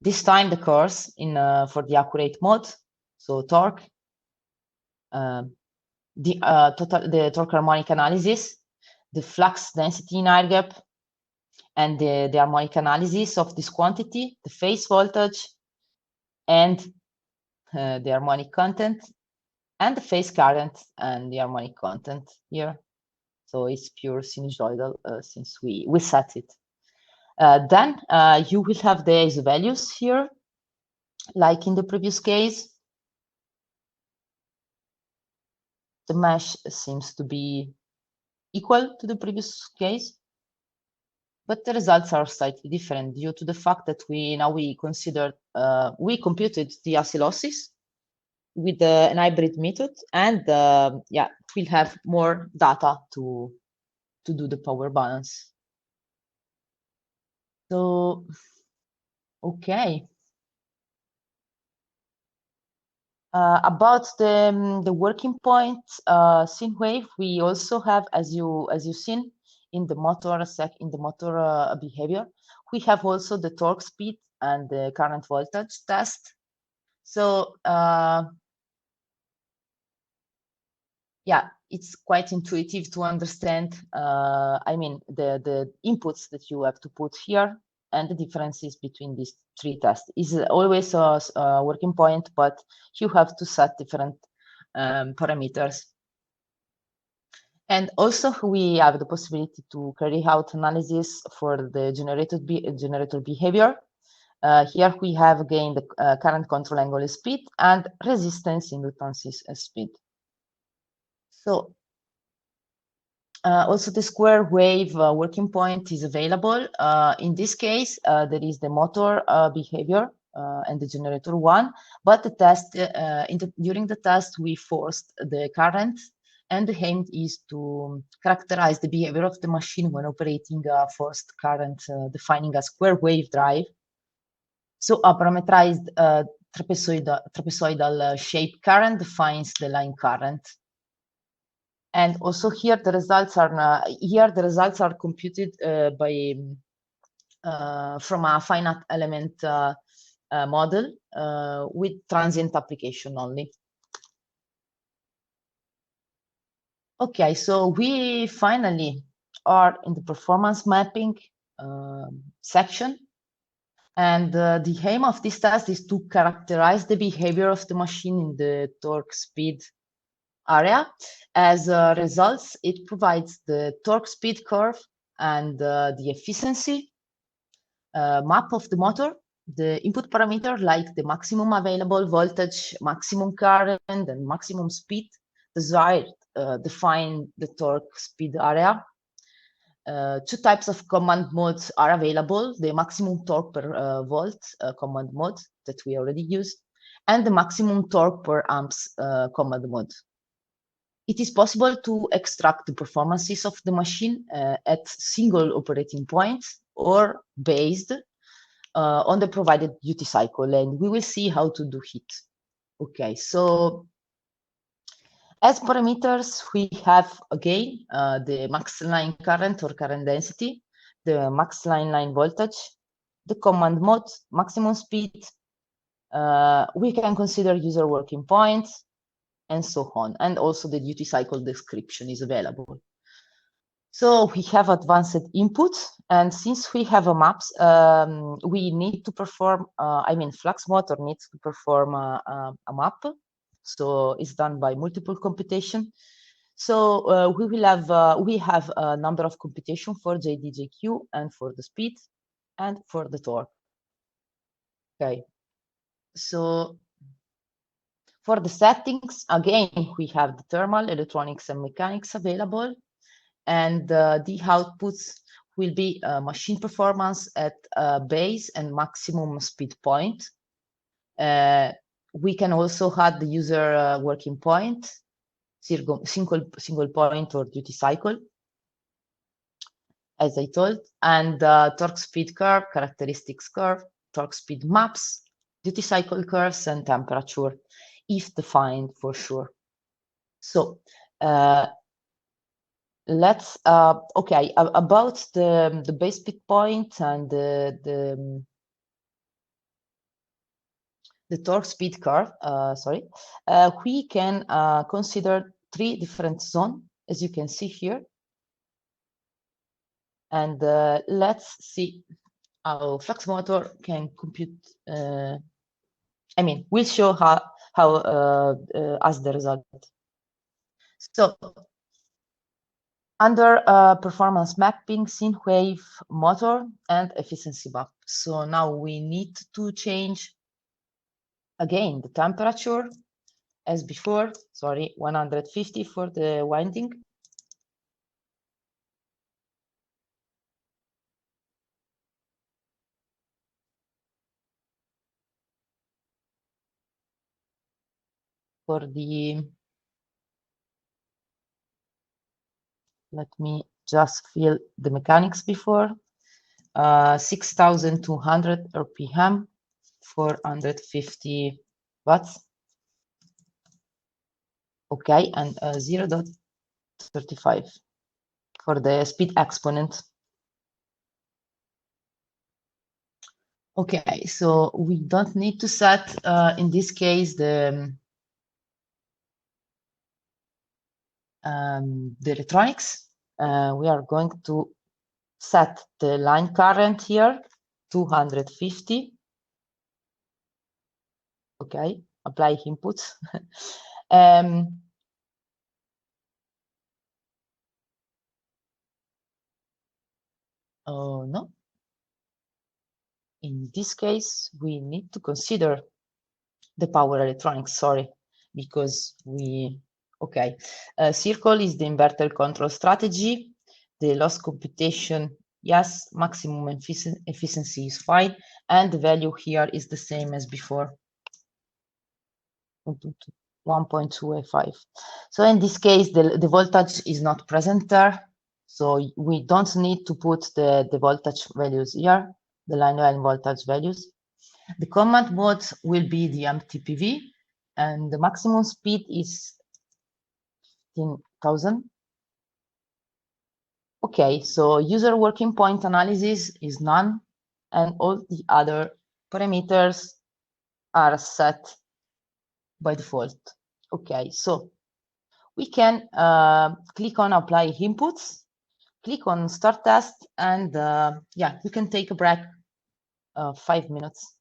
this time the course in for the accurate mode. So torque, the torque harmonic analysis, the flux density in air gap, and the harmonic analysis of this quantity, the phase voltage, and the harmonic content, and the phase current and the harmonic content here. So it's pure sinusoidal since we set it. Then you will have the ISO values here, like in the previous case. The mesh seems to be equal to the previous case, but the results are slightly different due to the fact that we computed the acid losses with an hybrid method, and yeah, we'll have more data to do the power balance. So okay. About the working point sine wave, we also have, as you seen in the motor behavior, we have also the torque speed and the current voltage test. So yeah, it's quite intuitive to understand. I mean, the inputs that you have to put here and the differences between these three tests is always a working point, but you have to set different parameters. And also we have the possibility to carry out analysis for the generator behavior. Here we have again the current control angle speed and resistance inductances speed. So also the square wave working point is available. In this case, there is the motor behavior and the generator one, but the test during the test we forced the current, and the aim is to characterize the behavior of the machine when operating a forced current, defining a square wave drive. So a parameterized trapezoidal shape current defines the line current. And also here the results are computed by from a finite element model with transient application only. Okay, so we finally are in the performance mapping section. And the aim of this test is to characterize the behavior of the machine in the torque speed area. As results, it provides the torque speed curve and the efficiency map of the motor, the input parameter like the maximum available voltage, maximum current, and maximum speed desired define the torque speed area. Two types of command modes are available: the maximum torque per volt command mode that we already used, and the maximum torque per amps command mode. It is possible to extract the performances of the machine at single operating points or based on the provided duty cycle, and we will see how to do it. Okay, so as parameters, we have again the max line current or current density, the max line voltage, the command mode, maximum speed. We can consider user working points, and so on. And also the duty cycle description is available. So we have advanced input, and since we have a maps, we need to perform, Flux motor needs to perform a map. So it's done by multiple computation. So we have a number of computation for JDJQ and for the speed and for the torque. Okay, so for the settings, again, we have the thermal, electronics, and mechanics available. And the outputs will be machine performance at base and maximum speed point. We can also add the user working point, single point or duty cycle, as I told, and torque speed curve, characteristics curve, torque speed maps, duty cycle curves, and temperature, if defined for sure. So let's okay, about the base speed point and the torque speed curve, we can consider 3 different zones, as you can see here. And let's see how Flux motor can compute. We'll show how as the result. So under performance mapping, sine wave motor and efficiency map. So now we need to change again the temperature as before. Sorry, 150 for the winding. For the, let me just fill the mechanics before. 6,200 RPM, 450 watts. Okay, and 0.35 for the speed exponent. Okay, so we don't need to set, in this case, the electronics. We are going to set the line current here, 250. Okay, apply inputs. Oh no. In this case, we need to consider the power electronics, sorry, because okay. Circle is the inverter control strategy. The loss computation, yes, maximum efficiency is fine. And the value here is the same as before. 1.285. So in this case, the voltage is not present there. So we don't need to put the voltage values here, the line voltage values. The command mode will be the MTPV, and the maximum speed is 15,000. Okay, so user working point analysis is none, and all the other parameters are set by default. Okay, so we can click on apply inputs, click on start test, and yeah, you can take a break, 5 minutes,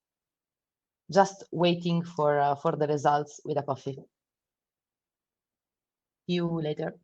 just waiting for the results with a coffee. See you later.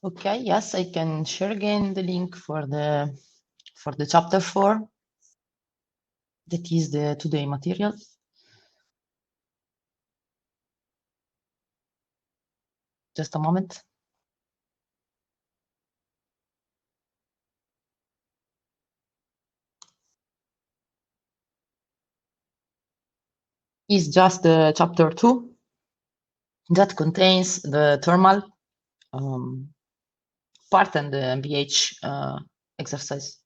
Okay, yes, I can share again the link for the chapter 4. That is the today material. Just a moment. Is just the chapter 2 that contains the thermal part and the MBH exercise.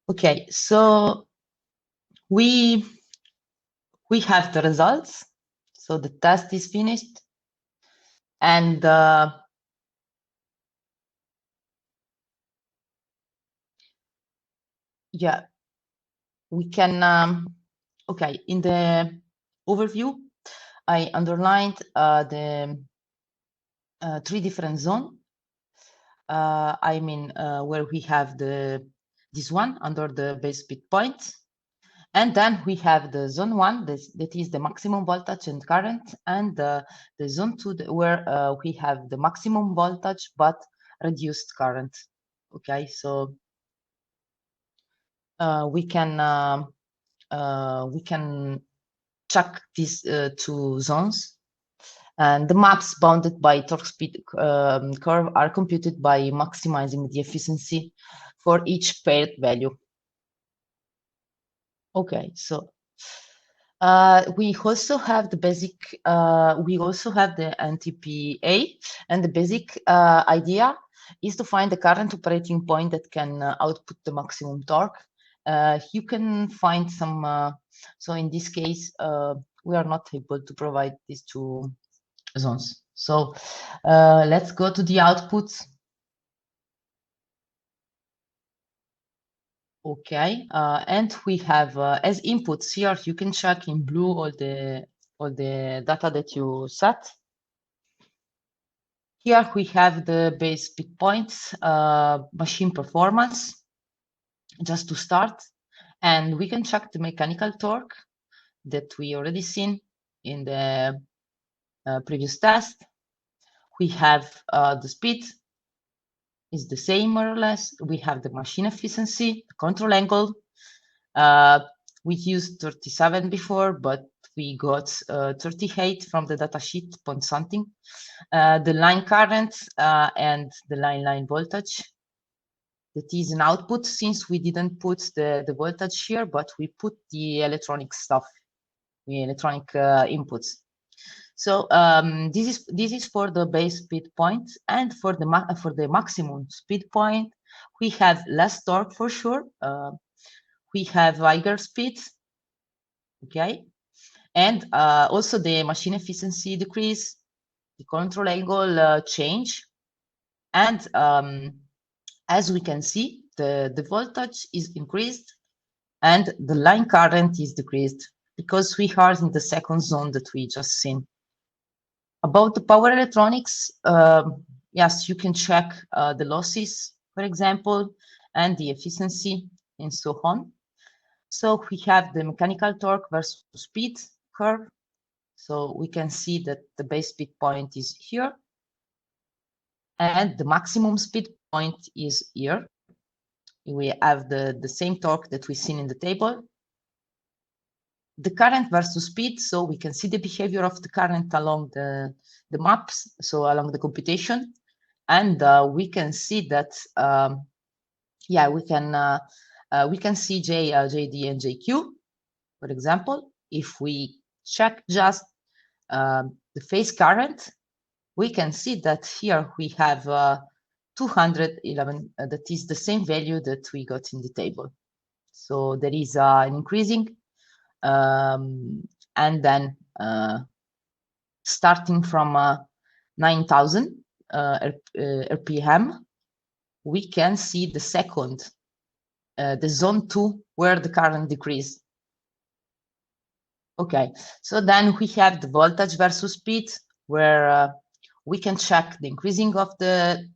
Okay, so we have the results. So the test is finished, and yeah, we can. Okay, in the overview, I underlined the 3 different zones. I mean, where we have this one under the base speed point. And then we have the zone 1, that is the maximum voltage and current, and the zone 2, where we have the maximum voltage but reduced current. Okay, so we can check these 2 zones. And the maps bounded by torque speed curve are computed by maximizing the efficiency for each paired value. Okay, so we also have the basic, we also have the NTPA, and the basic idea is to find the current operating point that can output the maximum torque. You can find some, so in this case, we are not able to provide these 2 zones. So let's go to the outputs. Okay, and we have as inputs here, you can check in blue all the data that you set. Here we have the base speed points, machine performance, just to start, and we can check the mechanical torque that we already seen in the previous test. We have the speed is the same more or less. We have the machine efficiency, the control angle. We used 37 before, but we got 38 from the datasheet, point something. The line current and the line voltage. That is an output, since we didn't put the voltage here, but we put the electronic stuff, the electronic inputs. So this is for the base speed point, and for the maximum speed point, we have less torque for sure. We have higher speed, okay, and also the machine efficiency decrease, the control angle change, and as we can see, the voltage is increased and the line current is decreased because we are in the second zone that we just seen. About the power electronics, yes, you can check the losses, for example, and the efficiency and so on. So we have the mechanical torque versus speed curve. So we can see that the base speed point is here and the maximum speed point is here. We have the same torque that we've seen in the table. The current versus speed, so we can see the behavior of the current along the maps, so along the computation. And we can see that, yeah, we can see JD and JQ, for example. If we check just the phase current, we can see that here we have 211, that is the same value that we got in the table. So there is an increasing, and then starting from 9,000 RPM, we can see the second, the zone 2, where the current decreased. Okay, so then we have the voltage versus speed, where we can check the increasing of the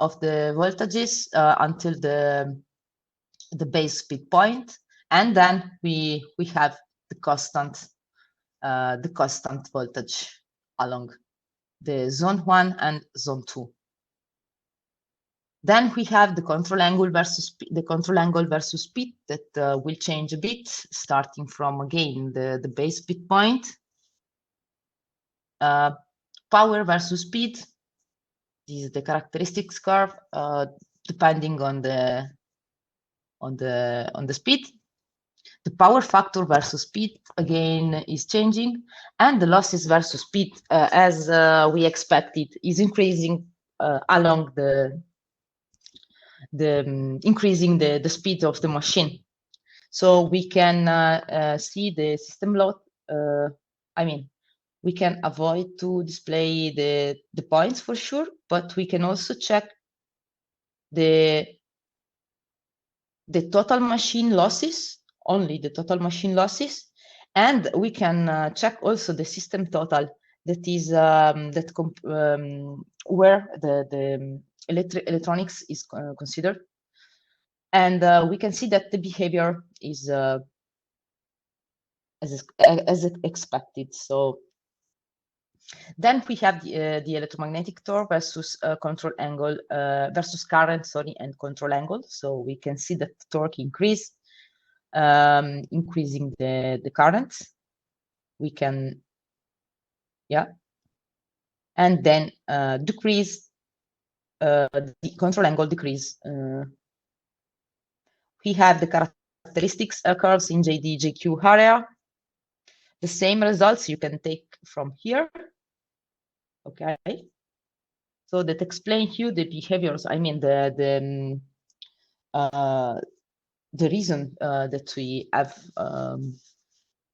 voltages until the base speed point, and then we have the constant voltage along. the zone 1 and zone 2. Then we have the control angle versus speed that will change a bit, starting from, again, the base speed point. Power versus speed. This is the characteristics curve, depending on the speed. The power factor versus speed, again, is changing, and the losses versus speed, as we expected, is increasing along increasing the speed of the machine. So we can see the system load. I mean, we can avoid to display the points for sure, but we can also check the total machine losses, only the total machine losses, and we can check also the system total, that is where the electronics is considered, and we can see that the behavior is as expected. So then we have the electromagnetic torque versus control angle versus current, sorry, and control angle. So we can see that the torque increase, increasing the current. We can, yeah, and then decrease the control angle decrease. We have the characteristics curves in JD, JQ area. The same results you can take from here. Okay. So that explains you the behaviors. I mean, the reason that we have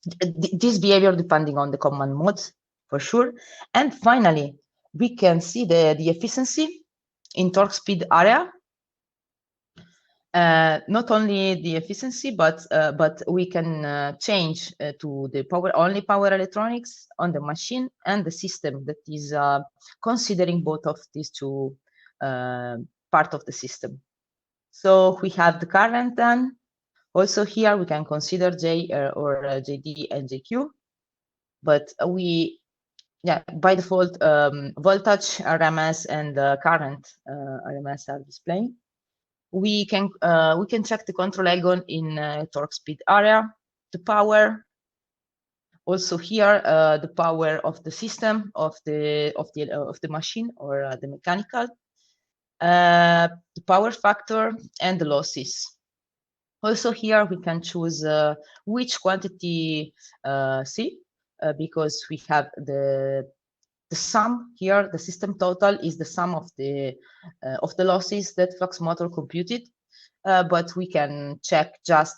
this behavior depending on the command mode, for sure. And finally, we can see the efficiency in torque speed area. Not only the efficiency, but we can change to the only power electronics on the machine and the system that is considering both of these two part of the system. So we have the current then. Also here we can consider J or JD and JQ, but by default voltage RMS and current RMS are displaying. We can check the control angle in torque speed area, the power. Also here, the power of the system of the machine or the mechanical, the power factor, and the losses. Also here we can choose which quantity C, because we have the sum here. The system total is the sum of the losses that Flux motor computed, but we can check just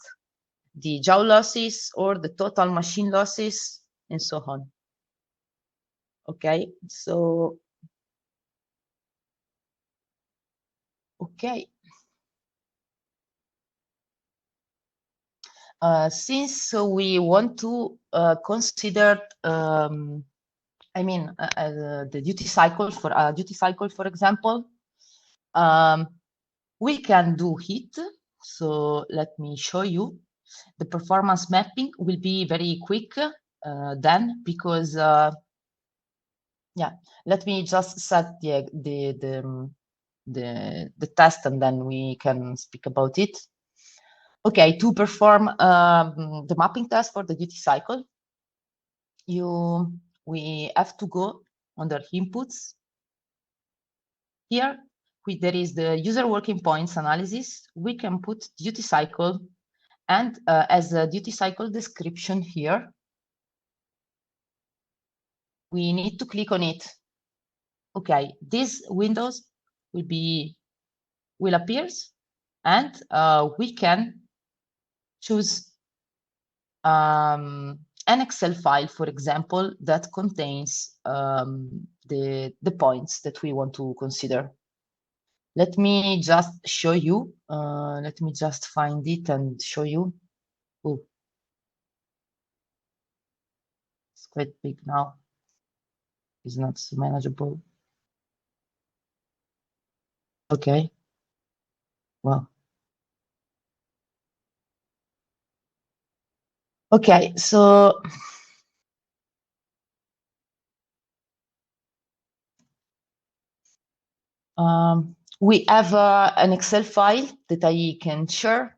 the joule losses or the total machine losses and so on. Okay, so okay. Since we want to consider, I mean, the duty cycle for example, we can do it. So let me show you. The performance mapping will be very quick then, because yeah, let me just set the test and then we can speak about it. Okay, to perform the mapping test for the duty cycle, we have to go under inputs. Here, there is the user working points analysis. We can put duty cycle, and as a duty cycle description here, we need to click on it. Okay, these windows will appear, and we can choose an Excel file, for example, that contains the points that we want to consider. Let me just show you. Let me just find it and show you. Oh, it's quite big now. It's not so manageable. Okay. Well. Okay, so We have an Excel file that I can share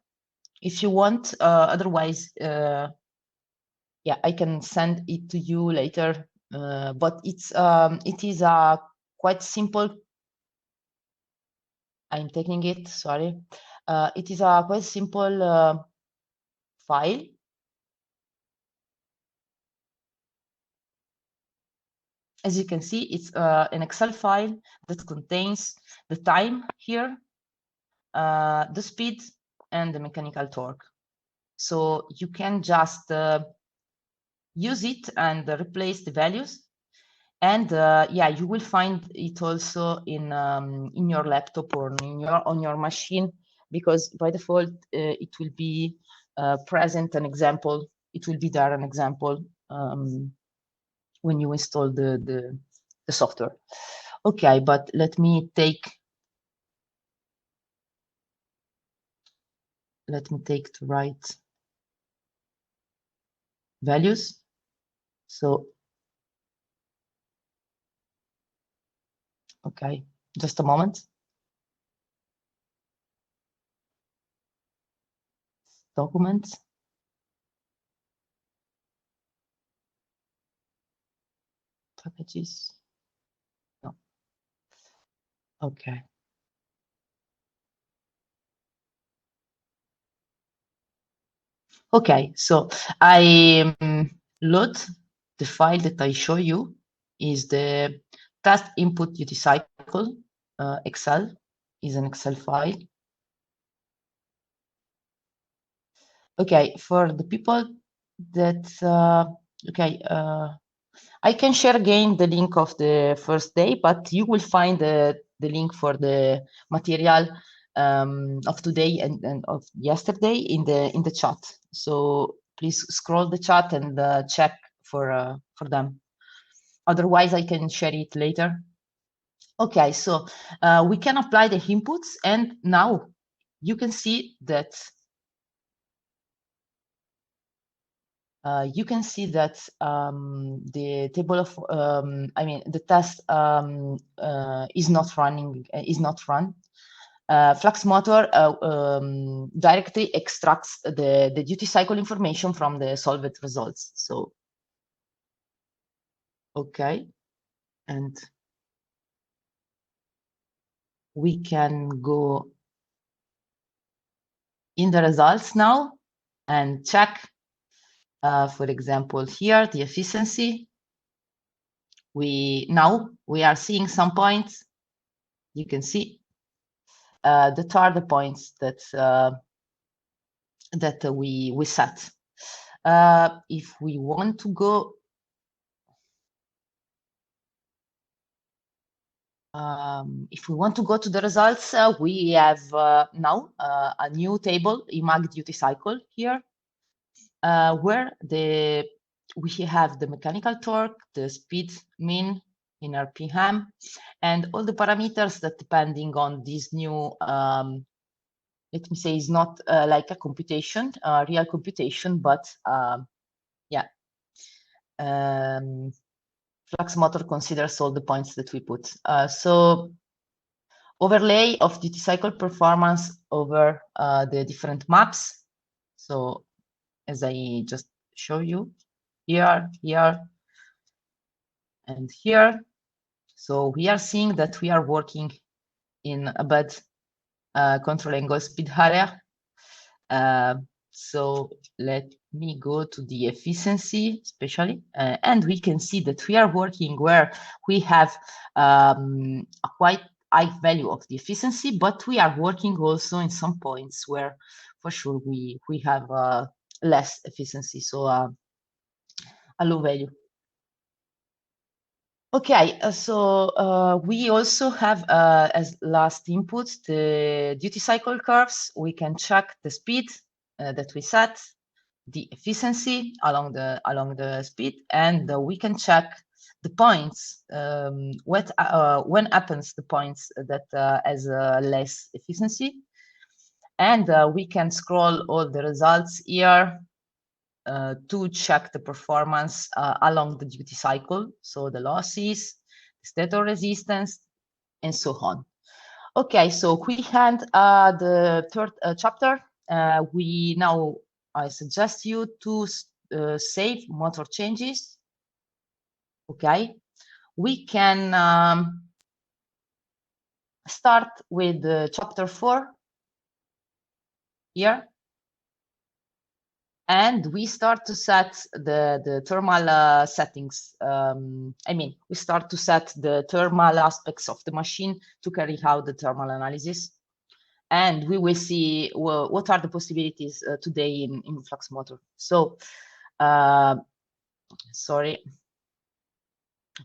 if you want. Otherwise, yeah, I can send it to you later. But it is a quite simple. I'm taking it. Sorry. It is a quite simple file. As you can see, it's an Excel file that contains the time here, the speed, and the mechanical torque. So you can just use it and replace the values. And yeah, you will find it also in your laptop or on your machine, because by default it will be present an example. It will be there an example when you install the software. Okay, but let me take the right values. So okay, just a moment. Documents. Packages. No. Okay. Okay, so I load the file that I show you is the test input duty cycle. Excel is an Excel file. Okay, for the people that I can share again the link of the first day, but you will find the link for the material of today and of yesterday in the chat. So please scroll the chat and check for them. Otherwise, I can share it later. Okay, so we can apply the inputs, and now you can see that the table of, the test is not running, is not run. Flux motor directly extracts the duty cycle information from the solved results. So, okay, and we can go in the results now and check, for example, here, the efficiency. Now we are seeing some points. You can see that are the points that we set. If we want to go, to the results, we have now a new table, IMAG duty cycle here, where we have the mechanical torque, the speed mean in RPM, and all the parameters that, depending on this new, let me say, is not like a computation, real computation, but yeah, Flux motor considers all the points that we put. So overlay of duty cycle performance over the different maps. So as I just show you here, and here. So we are seeing that we are working in a bad control angle speed area. So let me go to the efficiency, especially, and we can see that we are working where we have a quite high value of the efficiency, but we are working also in some points where, for sure, we have less efficiency, so a low value. Okay, so we also have as last input the duty cycle curves. We can check the speed that we set, the efficiency along the speed, and we can check the points. When happens the points that has less efficiency, and we can scroll all the results here to check the performance along the duty cycle, so the losses, the stator resistance, and so on. Okay, so we had the third chapter. I suggest you to save motor changes. Okay, we can start with chapter 4 here. And we start to set the thermal settings. We start to set the thermal aspects of the machine to carry out the thermal analysis. And we will see what are the possibilities today in Flux motor. So, sorry.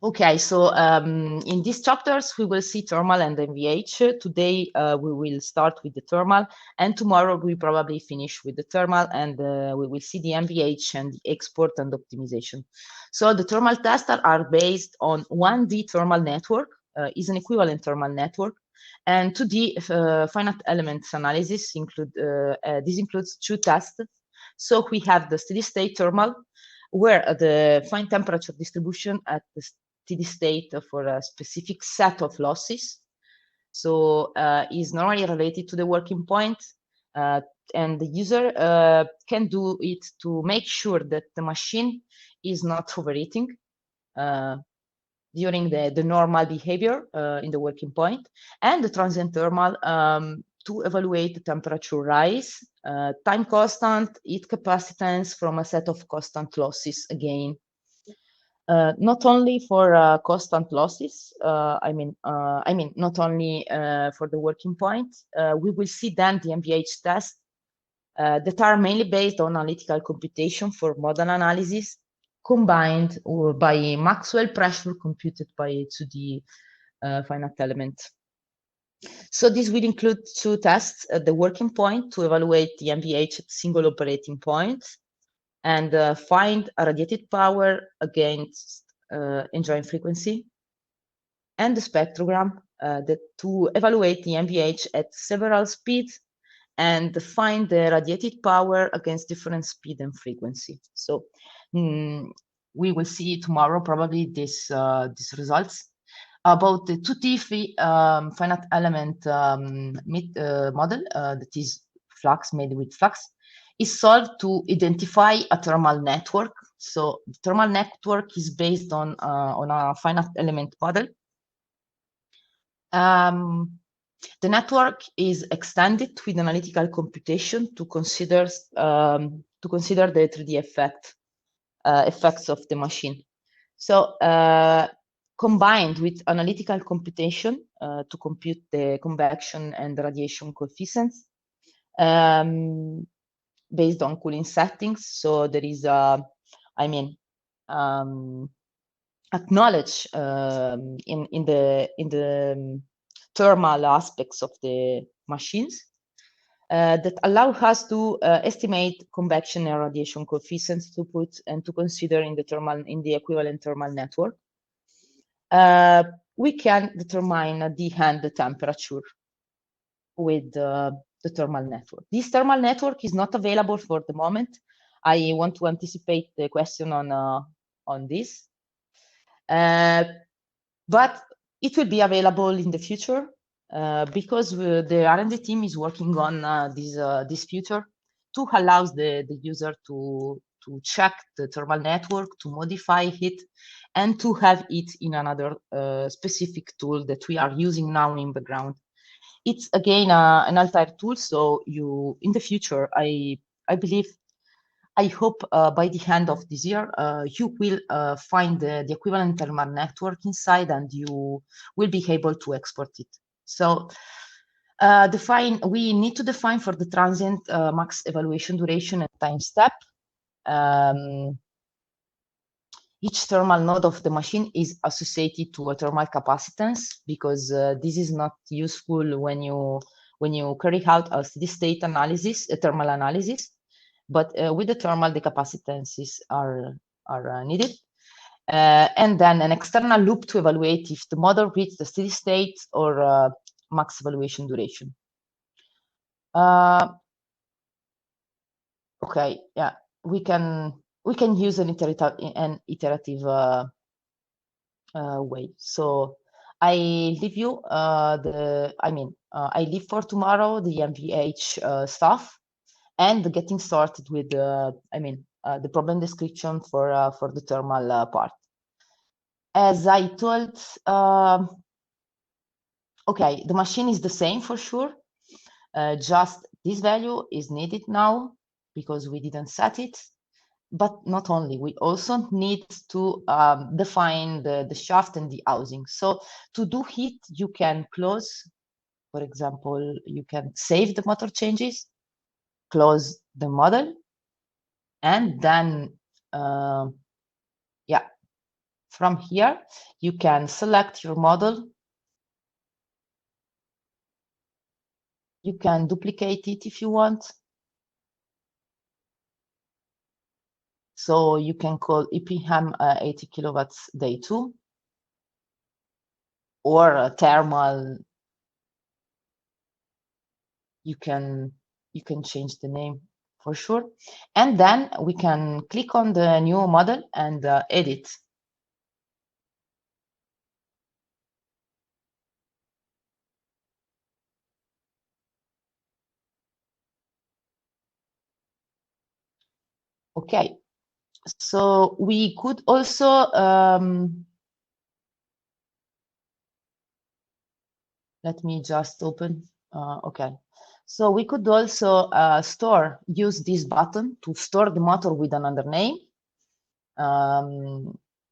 Okay, so in these chapters, we will see thermal and NVH. Today, we will start with the thermal, and tomorrow we probably finish with the thermal, and we will see the NVH and the export and optimization. So the thermal tests are based on 1D thermal network, is an equivalent thermal network, and 2D finite elements analysis this includes 2 tests. So we have the steady state thermal, where the fine temperature distribution at the steady state for a specific set of losses. So is normally related to the working point, and the user can do it to make sure that the machine is not overheating during the normal behavior in the working point, and the transient thermal to evaluate the temperature rise, time constant, heat capacitance from a set of constant losses again. Not only for constant losses, not only for the working point, we will see then the MVH tests that are mainly based on analytical computation for model analysis, combined by Maxwell pressure computed by 2D finite element. So this will include 2 tests at the working point to evaluate the MVH at single operating point, and find a radiated power against enjoying frequency, and the spectrogram to evaluate the MVH at several speeds and find the radiated power against different speed and frequency. So we will see tomorrow probably these results. About the 2D finite element model that is Flux, made with Flux, is solved to identify a thermal network. So the thermal network is based on a finite element model. The network is extended with analytical computation to consider the 3D effects of the machine. So combined with analytical computation to compute the convection and radiation coefficients based on cooling settings. So there is acknowledge in the thermal aspects of the machines that allow us to estimate convection and radiation coefficients to put and to consider in the equivalent thermal network. We can determine at the end the temperature with the thermal network. This thermal network is not available for the moment. I want to anticipate the question on this. But it will be available in the future because the R&D team is working on this future to allow the user to check the thermal network, to modify it, and to have it in another specific tool that we are using now in background. It's again an Altair tool, so in the future, I hope by the end of this year, you will find the equivalent thermal network inside, and you will be able to export it. So we need to define for the transient max evaluation duration and time step. Each thermal node of the machine is associated to a thermal capacitance, because this is not useful when you carry out a steady state analysis, a thermal analysis. But with the thermal, the capacitances are needed. And then an external loop to evaluate if the model reached the steady state or max evaluation duration. Okay, yeah, we can use an iterative way. So I leave you I leave for tomorrow the MVH stuff and getting started with the problem description for the thermal part. As I told, okay, the machine is the same for sure. Just this value is needed now because we didn't set it. But not only, we also need to define the shaft and the housing. So to do it, you can close, for example, you can save the motor changes, close the model, and then, yeah, from here, you can select your model. You can duplicate it if you want. So you can call EPM 80 kilowatts Day2 or thermal. You can change the name for sure. And then we can click on the new model and edit. Okay, so we could also let me just open. Okay, so we could also use this button to store the motor with another name,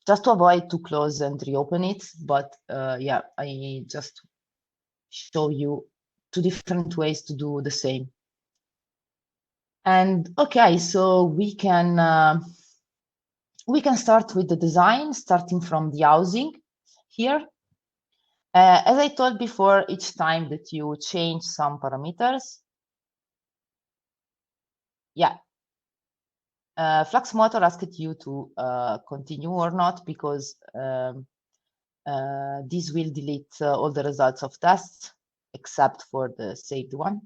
just to avoid to close and reopen it. But yeah, I just show you two different ways to do the same. And okay, so we can start with the design, starting from the housing here. As I told before, each time that you change some parameters, yeah, Flux Motor asked you to continue or not, because this will delete all the results of tests except for the saved one.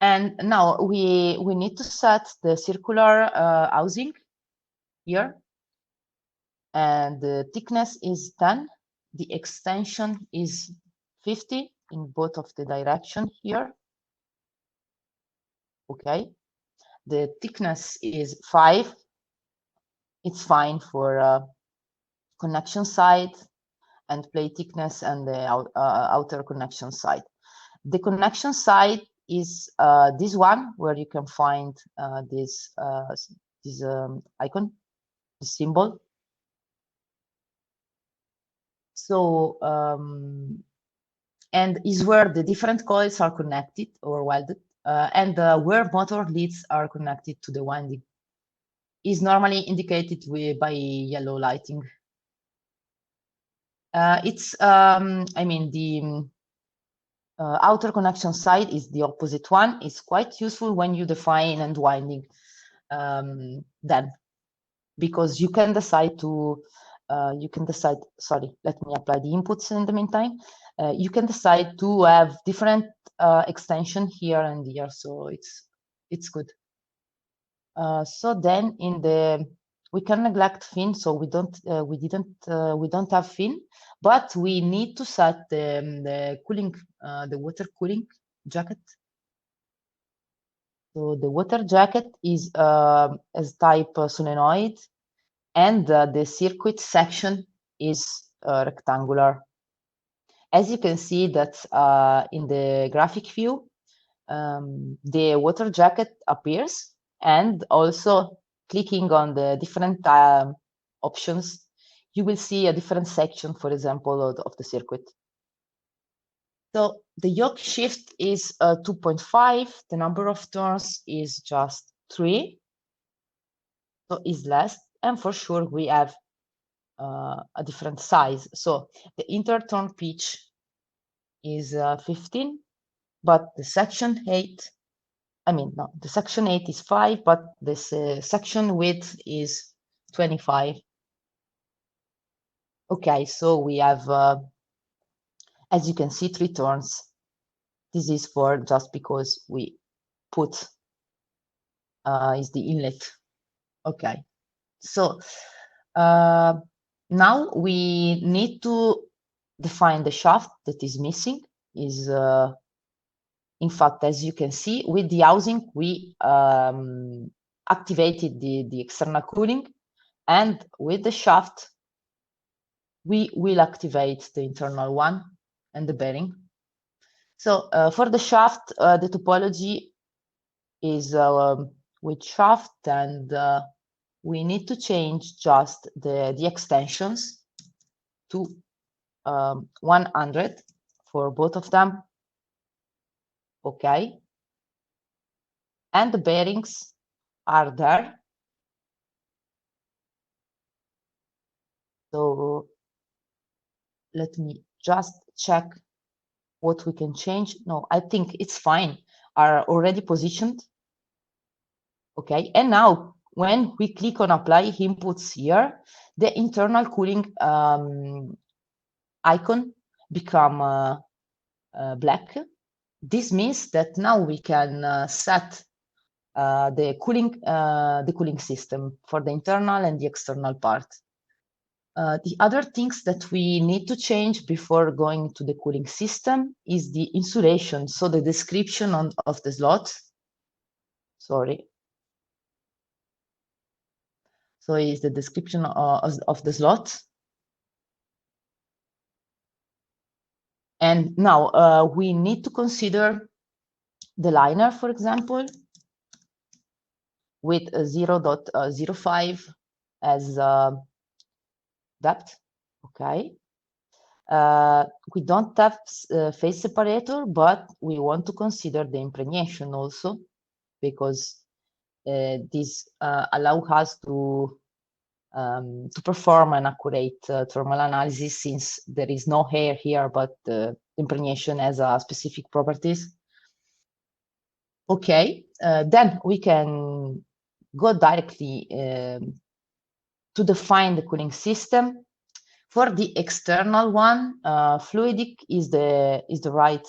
And now we need to set the circular housing here, and the thickness is 10. The extension is 50 in both of the direction here. Okay, the thickness is 5. It's fine for connection side and plate thickness and the outer connection side. The connection side is this one, where you can find this icon, the symbol. So and is where the different coils are connected or welded, and where motor leads are connected to the winding. Is normally indicated by yellow lighting. It's the outer connection side is the opposite one. It's quite useful when you define and winding them, because you can decide to sorry, let me apply the inputs in the meantime. You can decide to have different extension here and here, so it's good. So then we can neglect fin, so we don't have fin, but we need to set the cooling, the water cooling jacket. So the water jacket is as type solenoid, and the circuit section is rectangular. As you can see that in the graphic view, the water jacket appears, and also clicking on the different options, you will see a different section, for example, of the circuit. So the yoke shift is 2.5. The number of turns is just 3, so is less, and for sure we have a different size. So the inter-turn pitch is 15, but the section 8, the section 8 is 5, but this section width is 25. Okay, so we have, as you can see, 3 turns. This is for just because we put is the inlet. Okay, so now we need to define the shaft that is missing. Is in fact, as you can see, with the housing, we activated the external cooling, and with the shaft, we will activate the internal one and the bearing. So for the shaft, the topology is with shaft, and we need to change just the extensions to 100 for both of them. Okay. And the bearings are there. So let me just check what we can change. No, I think it's fine, are already positioned. Okay, and now when we click on apply inputs here, the internal cooling icon become black. This means that now we can set the cooling system for the internal and the external part. The other things that we need to change before going to the cooling system is the insulation, so the description of the slot. Sorry. So is the description of the slot. And now we need to consider the liner, for example, with 0.05 as depth. Okay. We don't have phase separator, but we want to consider the impregnation also, because this allows us to perform an accurate thermal analysis, since there is no hair here, but the impregnation has specific properties. Okay, then we can go directly to define the cooling system. For the external one, fluidic is the right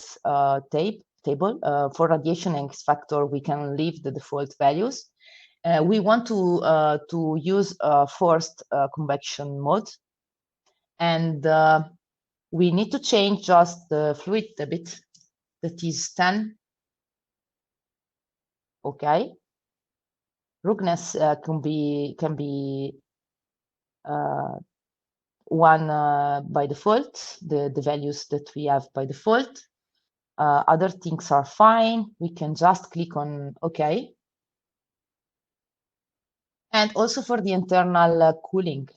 table. For radiation and X factor, we can leave the default values. We want to use forced convection mode, and we need to change just the fluid a bit. That is 10. Okay. Roughness can be 1 by default, the values that we have by default. Other things are fine. We can just click on OK. And also for the internal cooling,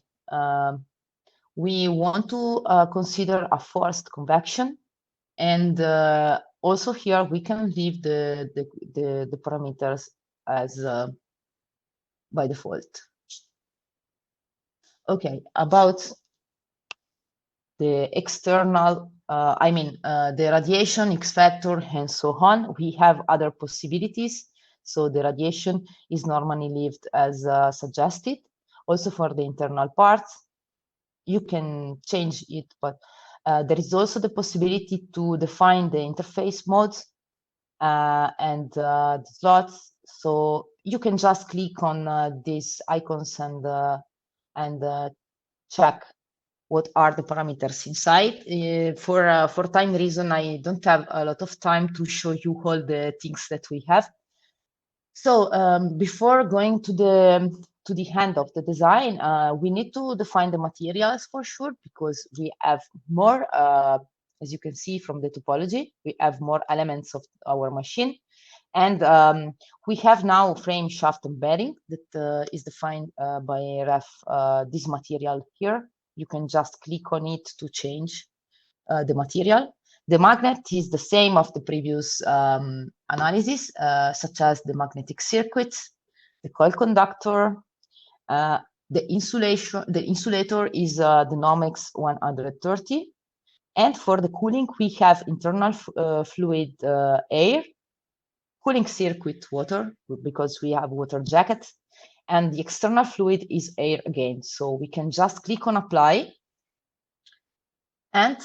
we want to consider a forced convection. And also here we can leave the parameters as by default. Okay, about the external, the radiation, X factor, and so on, we have other possibilities. So the radiation is normally left as suggested. Also for the internal parts, you can change it, but there is also the possibility to define the interface modes and the slots. So you can just click on these icons and check what are the parameters inside. For time reason, I don't have a lot of time to show you all the things that we have. So before going to the end of the design, we need to define the materials for sure, because we have more, as you can see from the topology, we have more elements of our machine. And we have now frame, shaft, and bearing that is defined by ref this material here. You can just click on it to change the material. The magnet is the same of the previous analysis, such as the magnetic circuits, the coil conductor, the insulation. The insulator is the Nomex 130. And for the cooling, we have internal fluid air, cooling circuit water, because we have water jackets, and the external fluid is air again. So we can just click on apply. And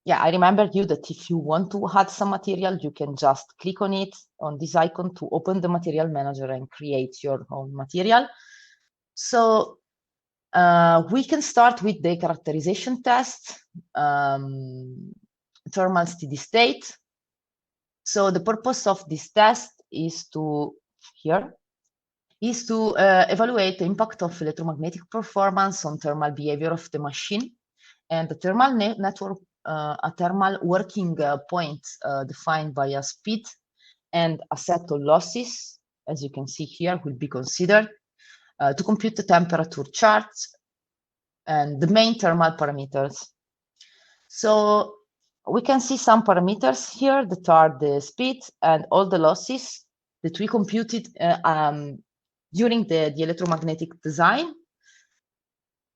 yeah, I remember you that if you want to add some material, you can just click on it, on this icon, to open the material manager and create your own material. So We can start with the characterization test, thermal steady state. So the purpose of this test is to evaluate the impact of electromagnetic performance on thermal behavior of the machine, and the thermal network, a thermal working point defined by a speed and a set of losses, as you can see here, will be considered to compute the temperature charts and the main thermal parameters. So we can see some parameters here that are the speed and all the losses that we computed during the electromagnetic design.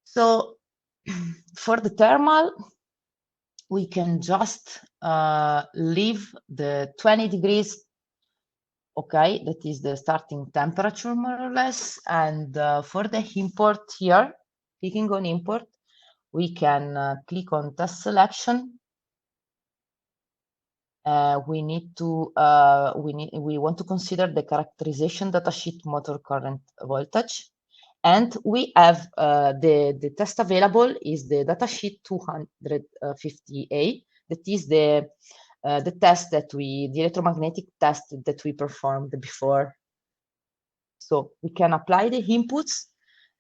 So for the thermal, we can just leave the 20 degrees, okay, that is the starting temperature more or less. And for the import here, clicking on import, we can click on test selection. We want to consider the characterization datasheet motor current voltage, and we have the test available is the datasheet 250A. That is the test that the electromagnetic test that we performed before. So we can apply the inputs,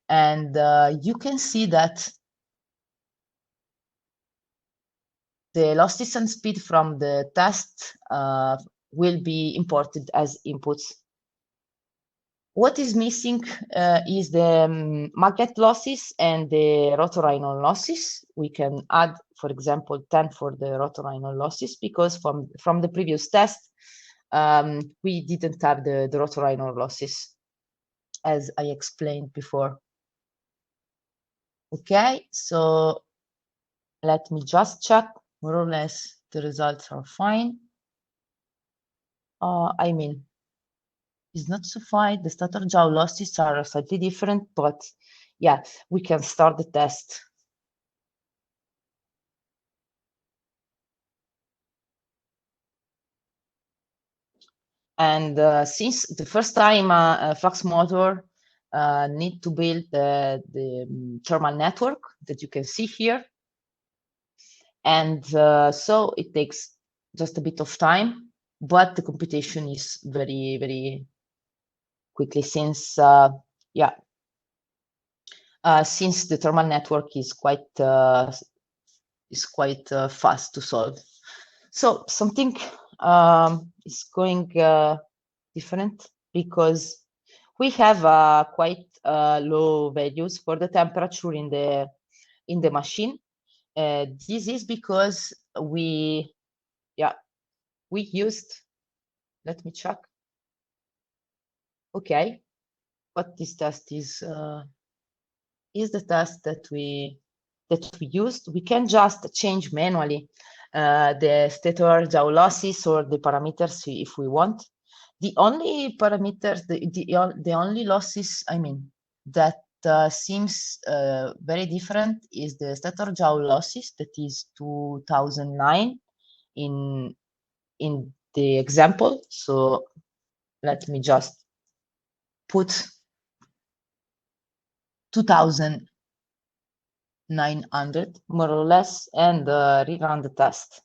and you can see that the losses and speed from the test will be imported as inputs. What is missing is the magnet losses and the rotor ion losses. We can add, for example, 10 for the rotor ion losses, because from the previous test, we didn't have the rotor ion losses, as I explained before. Okay, so let me just check. More or less, the results are fine. I mean, it's not so fine. The stator jaw losses are slightly different, but yeah, we can start the test. And since the first time a Flux motor need to build the thermal network that you can see here, and so it takes just a bit of time, but the computation is very, very quickly, since since the thermal network is quite fast to solve. So something is going different, because we have quite low values for the temperature in the machine. This is because we used, let me check. Okay, what this test is the test that we used. We can just change manually the stator jaw losses or the parameters if we want. The only parameters, the only losses, I mean, that seems very different is the stator jaw losses, that is 2009 in the example. So let me just put 2900 more or less, and rerun the test.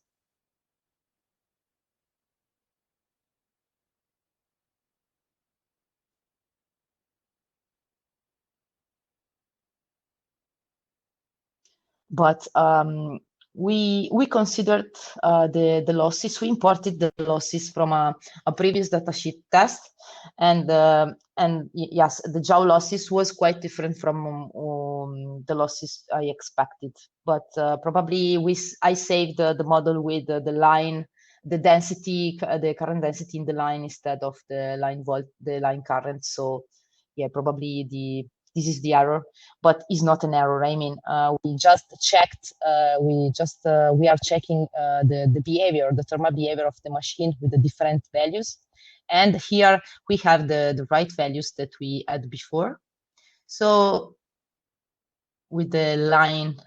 But we considered the losses. We imported the losses from a previous datasheet test, and yes, the jaw losses was quite different from the losses I expected. But probably I saved the model with the line, the density, the current density in the line instead of the line current. So yeah, probably this is the error, but it's not an error. I mean, we just checked, we are checking the behavior, the thermal behavior of the machine with the different values. And here we have the right values that we had before. So with the line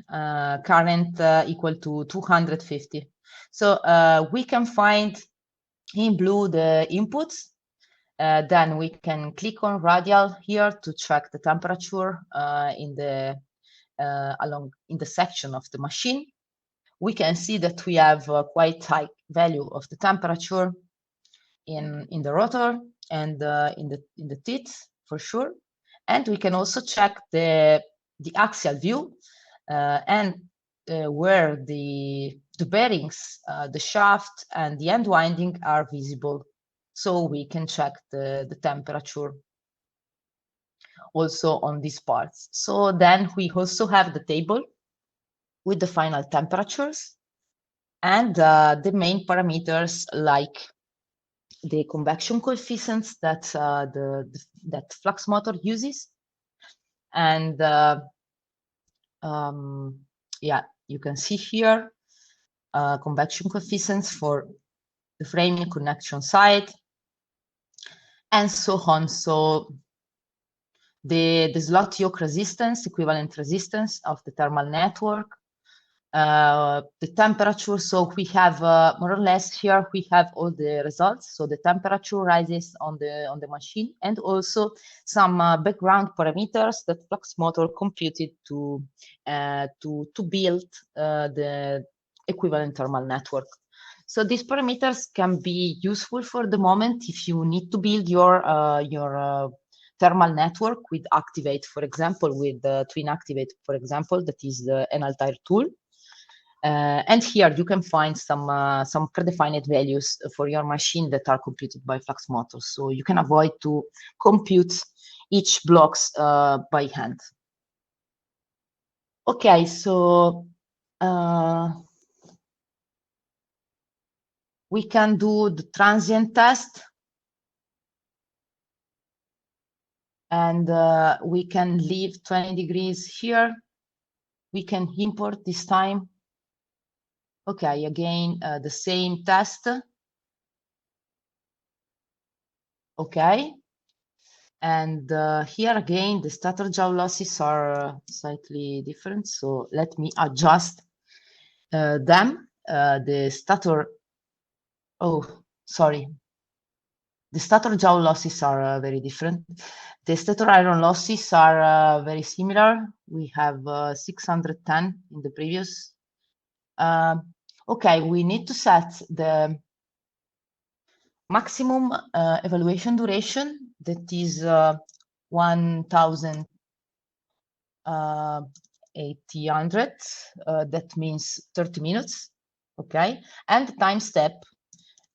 current equal to 250. So we can find in blue the inputs. Then we can click on radial here to check the temperature in the along in the section of the machine, we can see that we have a quite high value of the temperature in the rotor and in the teeth for sure. And we can also check the axial view and where the bearings, the shaft and the end winding are visible. So we can check the temperature also on these parts. So then we also have the table with the final temperatures and the main parameters like the convection coefficients that that flux motor uses, and yeah, you can see here convection coefficients for the framing connection side and so on. So the slot yoke resistance, equivalent resistance of the thermal network, the temperature. So we have more or less here we have all the results. So the temperature rises on the machine, and also some background parameters that Flux motor computed to build the equivalent thermal network. So these parameters can be useful for the moment if you need to build your thermal network with Activate, for example, with Twin Activate, for example, that is the Enaltair tool. And here you can find some predefined values for your machine that are computed by Flux motor. So you can avoid to compute each blocks by hand. Okay, so we can do the transient test, and we can leave 20 degrees here. We can import this time. Okay, again, the same test. Okay. And here again, the stator jaw losses are slightly different. So let me adjust them. The stator, oh, sorry. The stator jaw losses are very different. The stator iron losses are very similar. We have 610 in the previous. Okay, we need to set the maximum evaluation duration, that is 1,800. That means 30 minutes. Okay, and the time step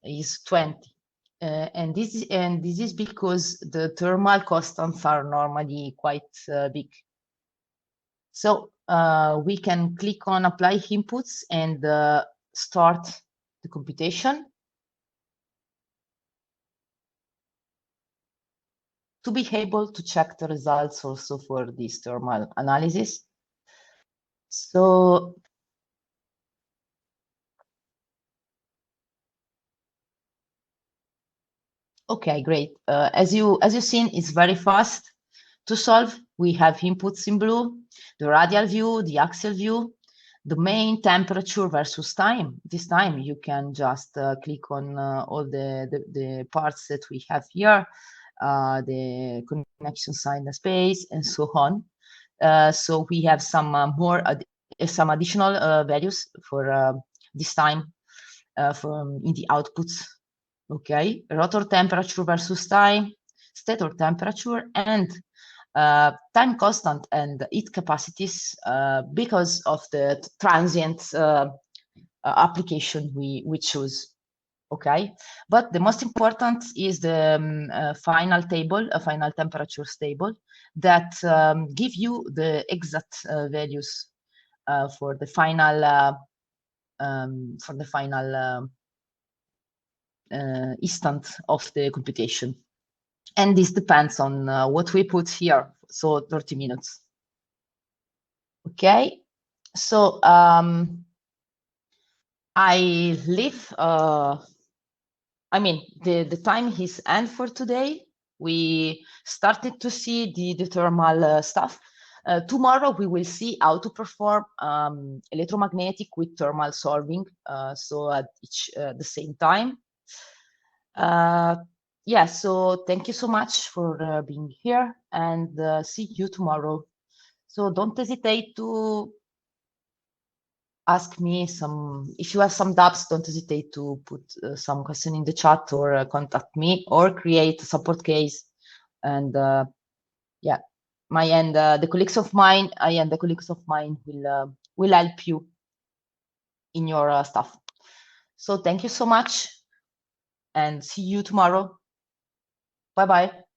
is 20. And this is because the thermal constants are normally quite big. So we can click on apply inputs and start the computation. To be able to check the results also for this thermal analysis. So okay, great. As you seen, it's very fast to solve. We have inputs in blue, the radial view, the axial view, the main temperature versus time. This time you can just click on all the parts that we have here, the connection side, the space, and so on. So we have some some additional values for this time from in the outputs. Okay, rotor temperature versus time, stator temperature, and time constant and heat capacities because of the transient application we choose. Okay, but the most important is the final table, a final temperatures table that give you the exact values for the final instant of the computation. And this depends on what we put here, so 30 minutes. Okay, so I leave, I mean, the time is end for today. We started to see the thermal stuff. Tomorrow we will see how to perform electromagnetic with thermal solving, so at the same time. Yeah, so thank you so much for being here, and see you tomorrow. So don't hesitate to ask me if you have some doubts, don't hesitate to put some question in the chat or contact me or create a support case. And yeah, the colleagues of mine, will help you in your stuff. So thank you so much and see you tomorrow. Bye-bye.